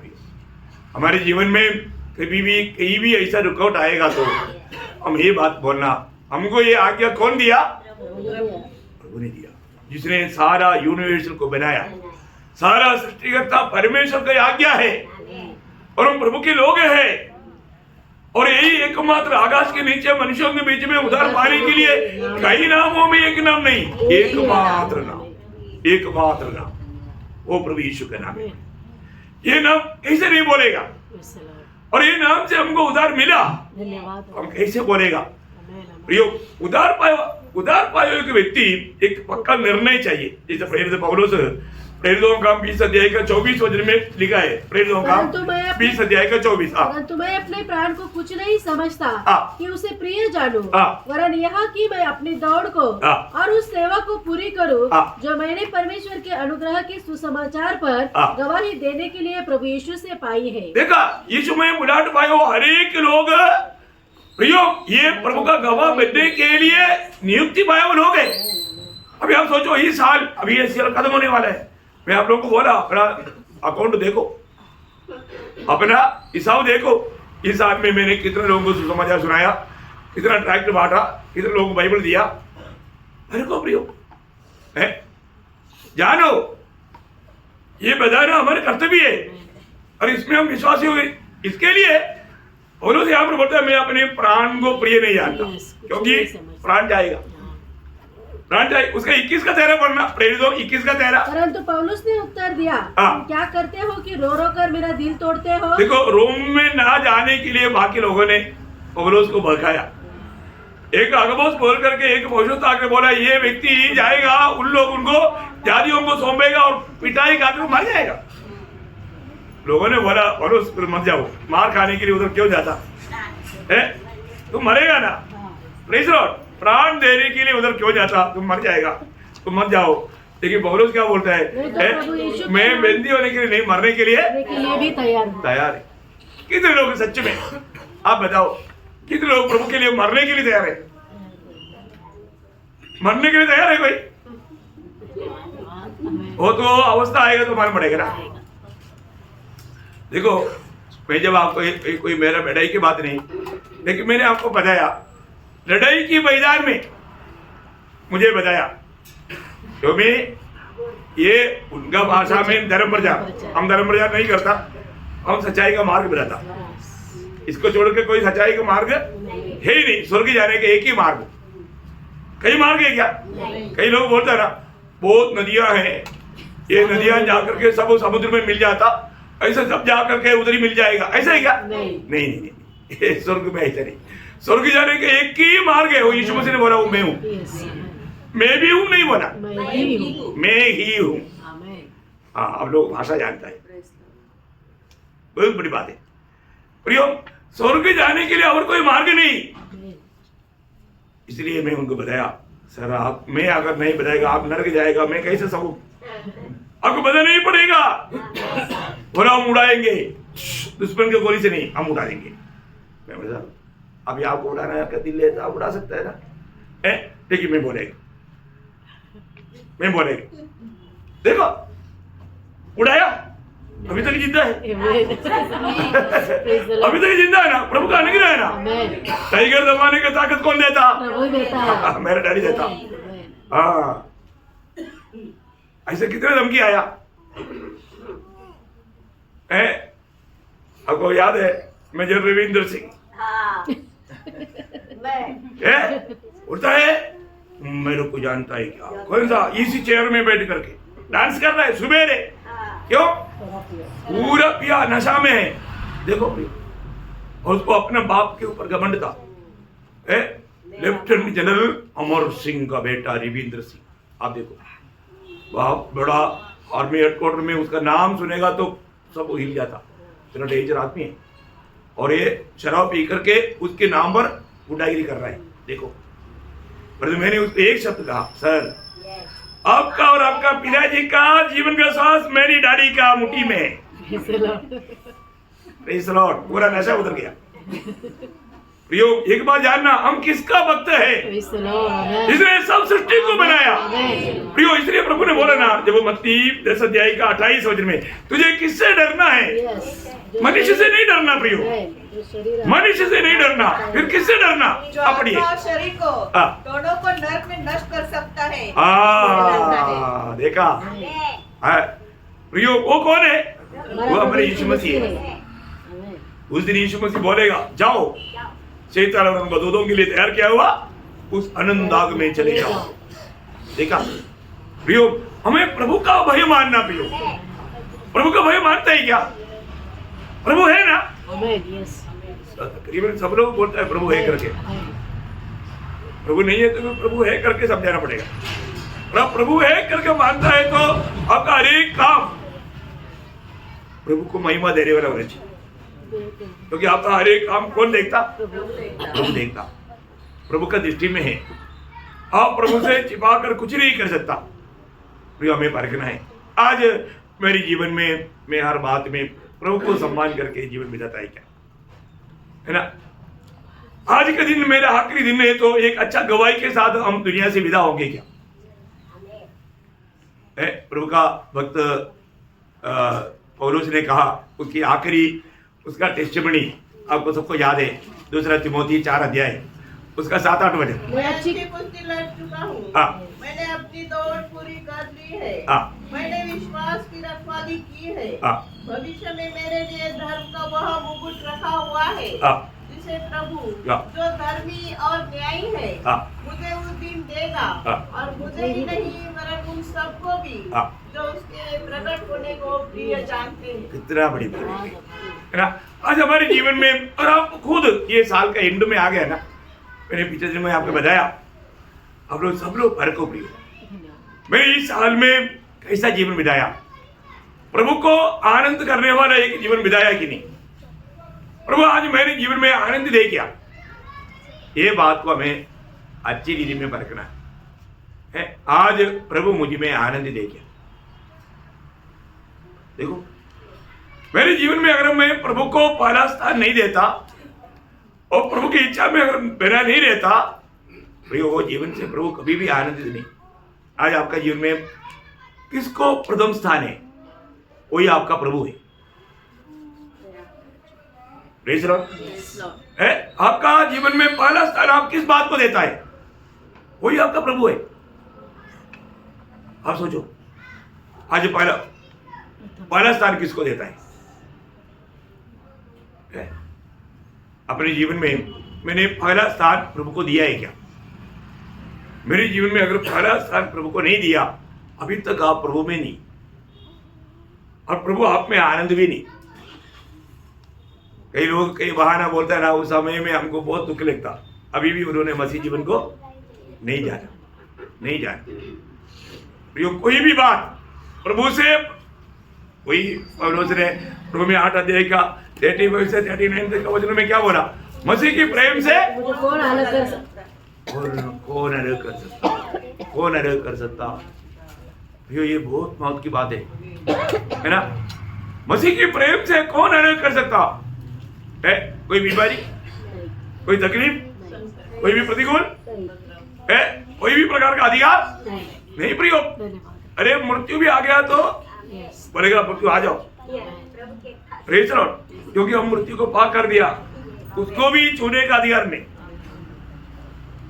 S1: हमारे जीवन में कहीं भी ऐसा रुकावट आएगा तो हम ये बात बोलना, हमको ये आज्ञा कौन दिया? प्रभु ने दिया, जिसने सारा यूनिवर्स को बनाया, सारा सृष्टिकर्ता परमेश्वर की आज्ञा है, और हम प्रभु के लोग हैं। और यही एकमात्र आकाश के नीचे मनुष्यों के बीच में उद्धार पाने के लिए कई नामों में एक नाम नहीं, एकमात्र नाम, एकमात्र नाम, वो प्रभु यीशु का नाम है। ये नाम कैसे नहीं बोलेगा? और ये नाम से हमको उद्धार मिला, हम कैसे बोलेगा? उद्धार पाए एक व्यक्ति एक पक्का निर्णय चाहिए, जैसे प्रेरित पौलुस प्रेरितों का 20 अध्याय का 24 वचन में लिखा है, प्रेरितों का 20 अध्याय का 24।
S3: परंतु मैं अपने प्राण को कुछ नहीं समझता कि उसे प्रिय जानूं, वरन यह कि मैं अपनी दौड़ को और उस सेवा को पूरी करूं जो मैंने परमेश्वर के अनुग्रह के सुसमाचार पर गवाही देने के लिए प्रभु यीशु से पाई है।
S1: देखा, यीशु में बुलाहट पाए वो हर एक लोग प्रियो ये प्रभु का गवाह बनने के लिए नियुक्ति पाए वो लोग है। अभी आप सोचो, ये साल अभी ये साल खत्म होने वाला है। मैं आप लोगों को बोला, अपना अकाउंट देखो, अपना हिसाब देखो, इस साल में मैंने कितने लोगों को सुसमाचार सुनाया, कितना ट्रैक्ट बांटा, कितने लोगों को बाइबल दिया। अरे को प्रियो है, जानो ये बताना हमारे कर्तव्य है, और इसमें हम विश्वासी हो गए। इसके लिए पौलुस यहाँ पर बोलता है, मैं अपने प्राण को प्रिय नहीं जानता, क्योंकि प्राण जाएगा, प्राण जाएगा। उसका 21 का 13 पढ़ना, प्रेरितों 21 का 13।
S3: परंतु पौलुस ने उत्तर दिया, तुम क्या करते हो कि रो रो कर मेरा दिल तोड़ते हो?
S1: देखो, रोम में ना जाने के लिए बाकी लोगों ने पौलुस को भड़काया। एक अगबोस बोल करके एक पौलुस आके बोला, ये व्यक्ति जाएगा, उन लोग उनको जातियों को सौंपेगा और पिटाई खाकर मार जाएगा। लोगों ने बोला पौलुस मत जाओ, मार खाने के लिए उधर क्यों जाता है, तुम मरेगा ना, प्रेज़ लॉर्ड, प्राण देने के लिए उधर क्यों जाता, तुम मर जाएगा, तुम मत जाओ। लेकिन पौलुस क्या बोलता है, मैं बंदी होने के लिए नहीं, मरने के लिए
S3: भी तैयार
S1: है। कितने लोग सच में, आप बताओ कितने लोग प्रभु के लिए मरने के लिए तैयार है, मरने के लिए तैयार है कोई? वो तो अवस्था आएगा तो मालूम पड़ेगा ना। देखो मैं जब आपको कोई मेरा लड़ाई की बात नहीं, लेकिन मैंने आपको बताया लड़ाई की मैदान में मुझे बताया, तो मैं ये उनका भाषा में धर्म प्रचार, हम धर्म प्रचार नहीं करता, हम सच्चाई का मार्ग बताता, इसको छोड़ के कोई सच्चाई का मार्ग है ही नहीं। स्वर्ग जाने के एक ही मार्ग, कई मार्ग है क्या? कई लोग बोलते हैं ना बहुत नदियां हैं, ये नदियां जाकर के सब समुद्र में मिल जाता, ऐसा सब जाकर के उधर ही मिल जाएगा, ऐसा है क्या? नहीं, स्वर्ग में ऐसा नहीं। स्वर्ग जाने के एक ही मार्ग है, वो यीशु मसीह ने बोला वो मैं हूँ, मैं भी हूँ नहीं बोला, मैं ही हूँ। हाँ, अब लोग भाषा जानता है, बहुत बड़ी बात है प्रियो। स्वर्ग जाने के लिए और कोई मार्ग नहीं, इसलिए मैं उनको बताया, सर आप, मैं अगर नहीं बताएगा आप नरक जाएगा, मैं कैसे सकूं, आपको पता नहीं पड़ेगा, बोला हम उड़ाएंगे, दुश्मन के गोली से नहीं, हम उड़ा देंगे। मैं बोला अभी आपको उड़ाना का दिल लेता आप उड़ा सकता है ना, लेकिन मैं बोलेगा, देखो उड़ाया, अभी तक जिंदा है, अभी तक जिंदा है ना, प्रभु का अनुग्रह है ना। टाइगर दबाने की ताकत कौन देता? मेरा डैडी देता। हाँ, ऐसे कितने धमकी आया है, आपको याद है मेजर रविंद्र सिंह उठता है, मेरे को जानता है क्या, कौन सा, इसी चेयर में बैठ करके डांस कर रहा है सुबेरे, क्यों? पूरा पिया नशा में है, देखो, और उसको अपने बाप के ऊपर घमंड था। लेफ्टिनेंट जनरल अमर सिंह का बेटा रविंद्र सिंह, आप देखो, बहुत बड़ा आर्मी हेडक्वार्टर में उसका नाम सुनेगा तो सब हिल जाता, इतना डेंजर आदमी है, और ये शराब पी करके उसके नाम पर गुंडागिरी कर रहा है। देखो, पर मैंने उसको एक शब्द कहा, सर आपका और आपका पिताजी का जीवन का श्वास मेरी दाढ़ी का मुट्ठी में, प्रेज़ द लॉर्ड, पूरा नशा उतर गया। प्रियो, एक बात जानना, हम किसका भक्त है? जिसने सब सृष्टि को बनाया। प्रियो, इसलिए प्रभु ने बोला ना, जब वो मत्ती 10 अध्याय का 28 वचन में, तुझे किससे डरना है? मनुष्य से नहीं डरना प्रियो, मनुष्य से नहीं डरना, फिर किससे डरना? अपनी
S4: शरीर को, दोनों को नरक में नष्ट कर सकता है।
S1: देखा प्रियो, वो कौन है? वो हमारे यीशु मसीह है। उस दिन यीशु मसीह बोलेगा, जाओ, शैतान और उन बदूतों के लिए तैयार किया हुआ उस अनंताग में चले जाओ। देखा प्रियो, हमें प्रभु का भय मानना प्रियो, प्रभु का भय मानता है क्या? प्रभु है ना, करीबन सब लोग बोलता है प्रभु है करके, प्रभु नहीं है तो प्रभु है करके समझाना पड़ेगा। प्रभु है करके मानता है तो आपका हर एक काम प्रभु को महिमा देने वाला होना चाहिए, क्योंकि आपका हर एक काम कौन देखता? प्रभु देखता, प्रभु का दृष्टि में है। आप प्रभु से छिपा कर कुछ नहीं कर सकता। प्रिय, हमें परखना है। आज मेरे जीवन में मैं हर बात में प्रभु को सम्मान करके जीवन बिताता है क्या, है ना? आज का दिन मेरा आखिरी दिन है, तो एक अच्छा गवाही के साथ हम दुनिया से विदा होंगे क्या? प्रभु का भक्त पौलुस ने कहा, उसकी आखिरी उसका टेस्टिमनी आपको सबको याद है, 2 तिमोथी 4 अध्याय उसका 7-8 वचन।
S2: मैं अच्छी कुश्ती लड़ चुका हूँ, मैंने अपनी दौड़ पूरी कर ली है, मैंने विश्वास की रखवाली की है, भविष्य में मेरे लिए धर्म का वह मुकुट रखा हुआ है, जिसे प्रभु जो धर्मी और न्यायी है मुझे उस दिन देगा, और मुझे ही नहीं वरन उन सबको भी जो उसके प्रकट होने को प्रिय जानते हैं। कितना बड़ी बात है ना आज हमारे जीवन में। और आप खुद ये साल का एंड में आ गया ना, मैंने पिछले दिन में आपको बताया, आप लोग सब लोग फर्क हो प्रिय, मैंने इस साल में कैसा जीवन बिताया,
S1: प्रभु को आनंद करने वाला एक जीवन बिताया कि नहीं? प्रभु आज मेरे जीवन में आनंद दे क्या? ये बात को हमें अच्छी रीति में परखना है। आज प्रभु मुझ में आनंद दे क्या? देखो, मेरे जीवन में अगर मैं प्रभु को पहला स्थान नहीं देता और प्रभु की इच्छा में अगर मेरा नहीं रहता, तो वो जीवन से प्रभु कभी भी आनंदित नहीं। आज आपका जीवन में किसको प्रथम स्थान है? वही आपका प्रभु है। Praise Lord. है आपका जीवन में पहला स्थान आप किस बात को देता है? वही आपका प्रभु है। आप सोचो, आज पहला स्थान किसको देता है? अपने जीवन में मैंने पहला स्थान प्रभु को दिया है क्या? मेरे जीवन में अगर पहला स्थान प्रभु को नहीं दिया, अभी तक आप प्रभु में नहीं, और प्रभु आप में आनंद भी नहीं। कई लोग कई बहाना बोलता है ना, उस समय में हमको बहुत दुख लगता, अभी भी उन्होंने मसीह जीवन को नहीं जाना। कोई भी बात प्रभु से, वही पौलुस ने प्रभु में 8 अध्याय का 35 से 39 तक का वचन में क्या बोला? मसीह के प्रेम से
S3: मुझे कौन अलग कर सकता?
S1: कौन अलग कर सकता? कौन अलग कर सकता? ये बहुत मौत की बात है ना? मसीह के प्रेम से कौन अलग कर सकता है? कोई बीमारी, कोई तकलीफ, कोई भी प्रतिकूल है, कोई भी प्रकार का अधिकार नहीं प्रियो। अरे मृत्यु भी आ गया तो बोलेगा मृत्यु आ जाओ, प्रेज़ लॉर्ड, क्योंकि हम मृत्यु को पार कर दिया, उसको भी छूने का अधिकार नहीं,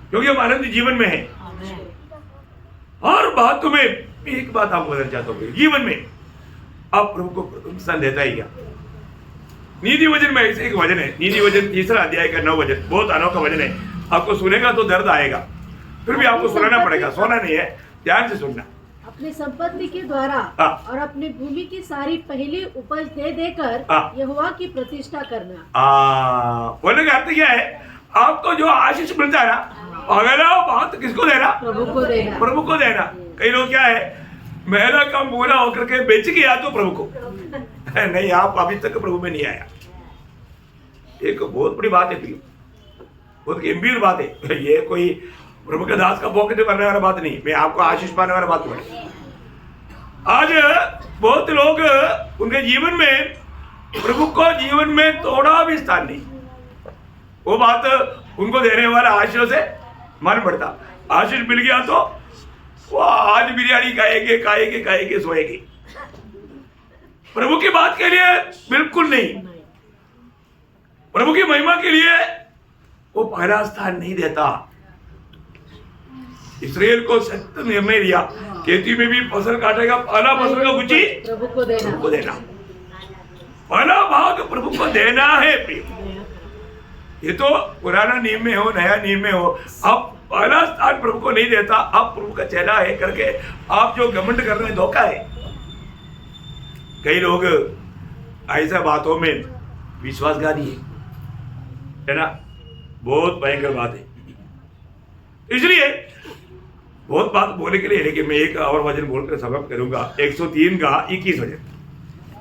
S1: क्योंकि हम आनंद जीवन में हैं। और बात तुम्हें एक बात आपको बताना चाहता हूँ, जीवन में आप प्रभु को प्रथम स्थान देता ही क्या? नीति वचन में ऐसे एक वचन है, नीति वचन 3 अध्याय का 9 वचन, बहुत अनोखा वचन है। आपको सुनेगा तो दर्द आएगा, फिर भी आपको सुनाना पड़ेगा, सोना नहीं है, ध्यान से सुनना।
S3: अपनी संपत्ति के द्वारा और अपनी भूमि की सारी पहली उपज दे देकर यहोवा की प्रतिष्ठा करना।
S1: बोलने का अर्थ क्या है? आपको जो आशीष मिलता है ना, अगला बात किसको देना?
S3: प्रभु को देना।
S1: प्रभु को देना। कई लोग क्या है, मेरा काम पूरा होकर के बेच के या तो प्रभु को नहीं, आप अभी तक प्रभु में नहीं आया। एक बहुत बड़ी बात है, बहुत गंभीर बात है। ये कोई प्रभु के दास का पॉकेट करने वाला बात नहीं, मैं आपको आशीष पाने वाला बात बोल। आज बहुत लोग उनके जीवन में प्रभु को जीवन में थोड़ा भी स्थान नहीं, वो बात उनको देने वाला आशीष से मन पड़ता। आशीष मिल गया तो वो आज बिरयानी खाएंगे सोएंगे, प्रभु की बात के लिए बिल्कुल नहीं, प्रभु की महिमा के लिए वो पहला स्थान नहीं देता। इस्राएल को सख्त निर्णय दिया, खेती में भी फसल काटेगा, पहला फसल का गुची
S3: प्रभु को देना,
S1: पहला भाग प्रभु को देना है प्रिय। ये तो पुराना नियम में हो, नया नियम में हो, आप पहला स्थान प्रभु को नहीं देता, आप प्रभु का चेला है करके आप जो घमंड कर रहे हैं, धोखा है। कई लोग ऐसा बातों में विश्वासघाती है ना, बहुत भयंकर बात है। इसलिए बहुत बात बोलने के लिए, लेकिन मैं एक और वचन बोलकर समाप्त करूंगा। 103 का 21 वचन,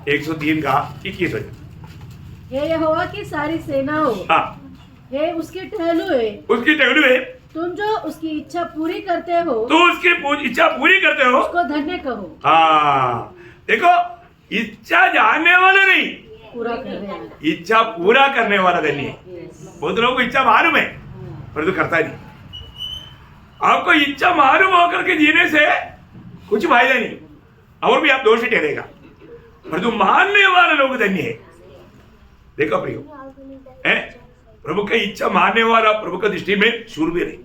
S1: 103 का 21 वचन।
S3: हे यहोवा की सारी सेनाओं, हे उसके टहलुए, तुम जो उसकी इच्छा पूरी करते हो,
S1: तो उसकी इच्छा पूरी करते हो,
S3: उसको धन्य कहो।
S1: देखो, इच्छा जानने वाला नहीं,
S3: पूरा करने वाला,
S1: इच्छा पूरा करने वाला धन्य है। बहुत लोगों को इच्छा मालूम है परंतु करता नहीं। आपको इच्छा मालूम होकर के जीने से कुछ फायदा नहीं, और भी आप दोषी ठहरेगा, परंतु मानने वाले लोग धन्य है। देखो प्रियो, प्रभु की इच्छा मानने वाला प्रभु की दृष्टि में शूरवीर है,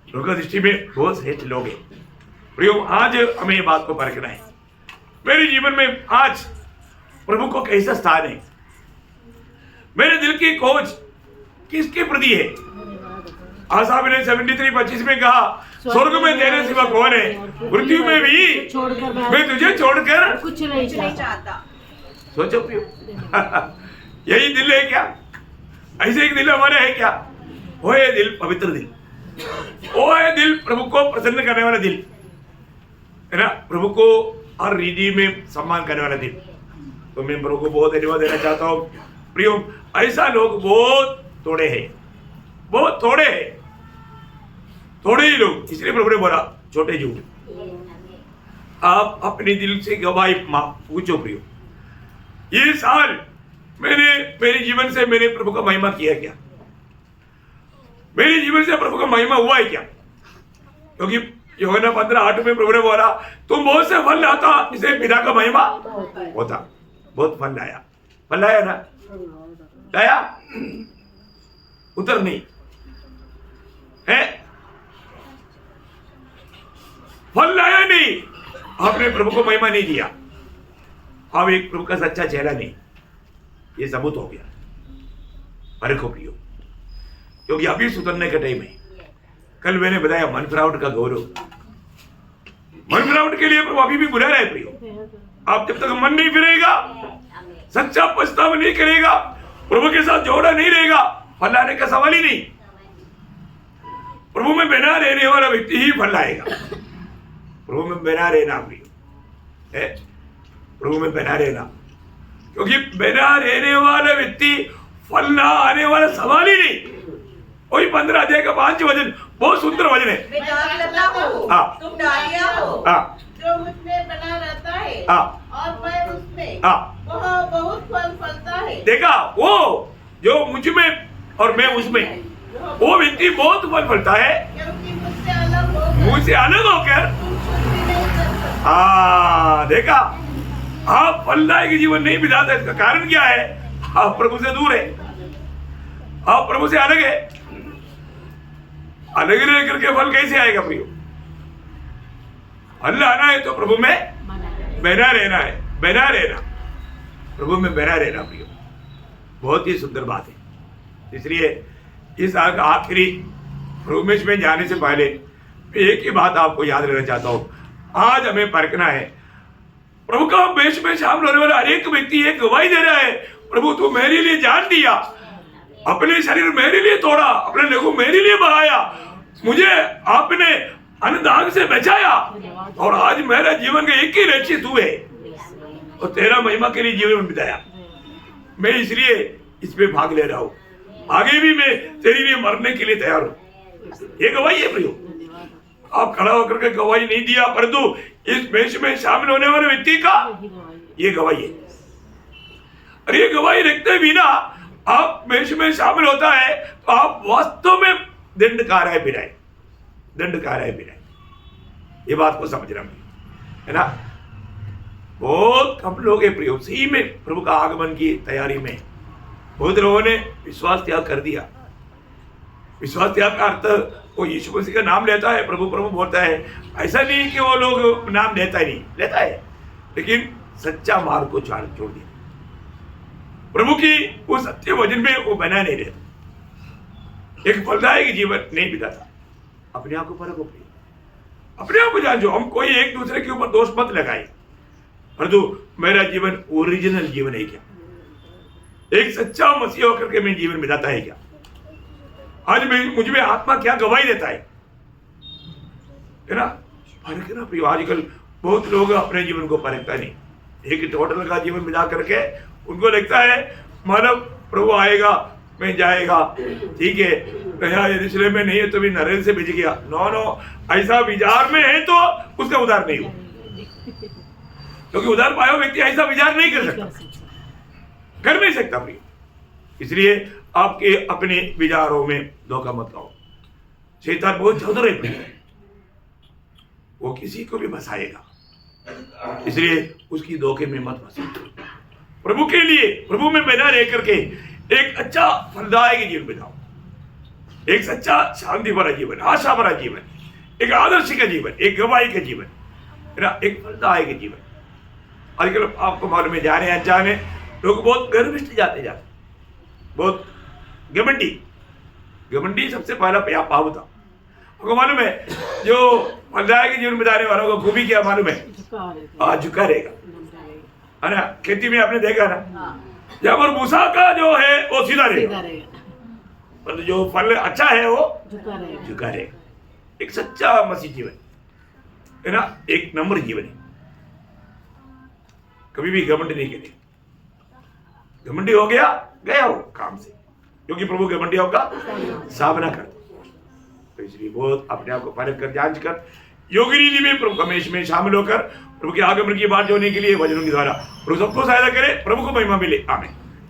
S1: प्रभु की दृष्टि में बहुत श्रेष्ठ लोग हैं। प्रियो, आज हमें ये बात को परखना है, मेरे जीवन में आज प्रभु को कैसा स्थान है, मेरे दिल की खोज किसके प्रति है। आसाफ ने 73:25 में कहा, स्वर्ग में तेरे सिवा कौन है, मृत्यु में भी मैं तुझे छोड़कर
S3: कुछ नहीं
S4: चाहता।
S1: सोचो प्रियो, यही दिल है क्या? ऐसे एक दिल हमारा है क्या? वो है दिल पवित्र दिल, वो है दिल प्रभु को प्रसन्न करने वाला दिल है ना। प्रभु को हर रीति में सम्मान करने वाला दिन। तो मैं प्रभु को बहुत धन्यवाद देना चाहता हूँ। प्रियो, ऐसा लोग बहुत थोड़े हैं, बहुत थोड़े हैं, थोड़े ही लोग। इसलिए प्रभु ने बोला छोटे जीव, आप अपने दिल से गवाही पूछो। प्रियो, ये साल मैंने मेरे जीवन से मैंने प्रभु का महिमा किया क्या? मेरे जीवन से प्रभु का महिमा हुआ है क्या? क्योंकि यूहन्ना 15:8 में प्रभु ने बोला तुम बहुत से फल लाता जिसे पिता का महिमा होता। बहुत फल लाया, फल लाया ना? लाया? उतर नहीं है, फल लाया नहीं, आपने प्रभु को महिमा नहीं दिया, आप एक प्रभु का सच्चा चेहरा नहीं। ये सबूत हो गया। परखो प्रियो, क्योंकि अभी सुधरने का टाइम है। कल मैंने बताया मन फिरावट का गौरव, मन फिरावट के लिए प्रभु अभी भी बुला रहा है। प्रियो, आप जब तक मन नहीं फिरेगा, सच्चा पछतावा नहीं करेगा, प्रभु के साथ जोड़ा नहीं रहेगा, फल लाने का सवाल ही नहीं। प्रभु में बना रहने वाला व्यक्ति ही फल लाएगा। प्रभु में बना रहना प्रियो है, प्रभु में बना रहना, क्योंकि बना रहने वाला व्यक्ति फल ना आने वाला सवाल ही नहीं। वही 15 अध्याय का 5 वचन बहुत सुंदर वचन है।
S4: मैं दाखलता हूँ, तुम डालियाँ हो,
S2: जो मुझमें बना रहता है और मैं उसमें, वह बहुत फल फलता है।
S1: देखा, वो जो मुझ में और मैं उसमें, वो व्यक्ति बहुत फल फलता है,
S2: क्योंकि मुझसे अलग
S1: होकर
S2: तुम कुछ भी नहीं कर सकते।
S1: देखा, आप फलदायक जीवन नहीं बिताते। इसका कारण क्या है? आप प्रभु से दूर है, आप प्रभु से अलग है। अलग रह करके फल कैसे आएगा प्रियो? फल लाना है तो प्रभु में बना रहना है, बना रहना, प्रभु में बना रहना प्रियो। बहुत ही सुंदर बात है। इसलिए इस साल का आखिरी प्रभु में जाने से पहले एक ही बात आपको याद रखना चाहता हूं। आज हमें परखना है, प्रभु का वेश में शामिल होने वाला हर एक व्यक्ति एक गवाही दे रहा है, प्रभु तू मेरे लिए जान दिया, अपने शरीर मेरे लिए तोड़ा, अपने लहू मेरे लिए बहाया, मुझे आपने अनदान से बचाया, और आज मेरा जीवन का एक ही लक्ष्य तू है और तेरा महिमा के लिए जीवन बिताया। मैं इसलिए इसमें भाग ले रहा हूं, आगे भी मैं तेरे लिए मरने के लिए तैयार हूं। ये गवाही है प्रियो। आप खड़ा होकर के गवाही नहीं दिया, परंतु इस वेश में शामिल होने वाले व्यक्ति का ये गवाही है। और ये गवाही रखते बिना आप वेश में शामिल होता है तो आप वास्तव में दंडकार है बिराए, दंडकार है बिराए। ये बात को समझना है ना। बहुत कम लोग हैं प्रियो, सही में प्रभु का आगमन की तैयारी में बहुत लोगों ने विश्वास त्याग कर दिया। विश्वास त्याग का अर्थ वो यीशु मसीह का नाम लेता है, प्रभु प्रभु बोलता है, ऐसा नहीं कि वो लोग नाम लेता ही नहीं, लेता है, लेकिन सच्चा मार्ग को छोड़ दिया। प्रभु की वो सत्य वचन में वो बना नहीं रहता, एक फलदायक जीवन नहीं बिताता। अपने आप को परखो, अपने आप को जांचो। हम कोई एक दूसरे के ऊपर दोष मत लगाए, परंतु मेरा जीवन ओरिजिनल जीवन है क्या? एक सच्चा मसीह होकर के मैं जीवन बिताता है क्या? आज मुझ में आत्मा क्या गवाही देता है ना? परखना प्रियो। आजकल बहुत लोग अपने जीवन को परखता नहीं, एक होटल का जीवन बिता करके उनको लगता है मानव प्रभु आएगा, मैं जाएगा, ठीक है, नया यरूशलेम में नहीं है तो भी नरेंद्र से भेज गया। नो नो, ऐसा विचार में है तो उसका उद्धार नहीं हो, क्योंकि उद्धार पाया व्यक्ति ऐसा विचार नहीं कर सकता, कर नहीं सकता प्रिय। इसलिए आपके अपने विचारों में धोखा मत खाओ। शैतान बहुत चतुर है प्रिय, वो किसी को भी फंसाएगा, इसलिए उसकी धोखे में मत फंसो। प्रभु के लिए, प्रभु में बना रह करके एक अच्छा फलदायक जीवन बिताओ, एक सच्चा शांति भरा जीवन, आशा भरा जीवन, एक आदर्श का जीवन, एक गवाही का जीवन, एक फलदायक जीवन। आजकल आपको मालूम है, जाने अनजाने लोग बहुत गर्विष्ठ जाते बहुत घमंडी। घमंडी सबसे पहला पाप था। आपको मालूम है, जो फलदायक जीवन बिताने वालों को खूबी क्या मालूम है? झुका रहेगा, है ना। खेती में आपने देखा ना, जब पर मूसा का जो है वो सीधा रहेगा, पर जो फल अच्छा है वो झुका रहेगा। एक सच्चा मसीह जीवन है ना, एक नम्र जीवन है। कभी भी घमंड नहीं करें। घमंडी हो गया हो काम से, क्योंकि प्रभु घमंडियों का सामना कर। तो इसलिए बहुत अपने आप को परख कर, जांच कर, योगी रीति में प्रभु हमेश में शामिल होकर प्रभु के आगमन की बात जोड़ने के लिए वचनों के द्वारा प्रभु सबको सहायता करे। प्रभु को महिमा मिले। आमीन।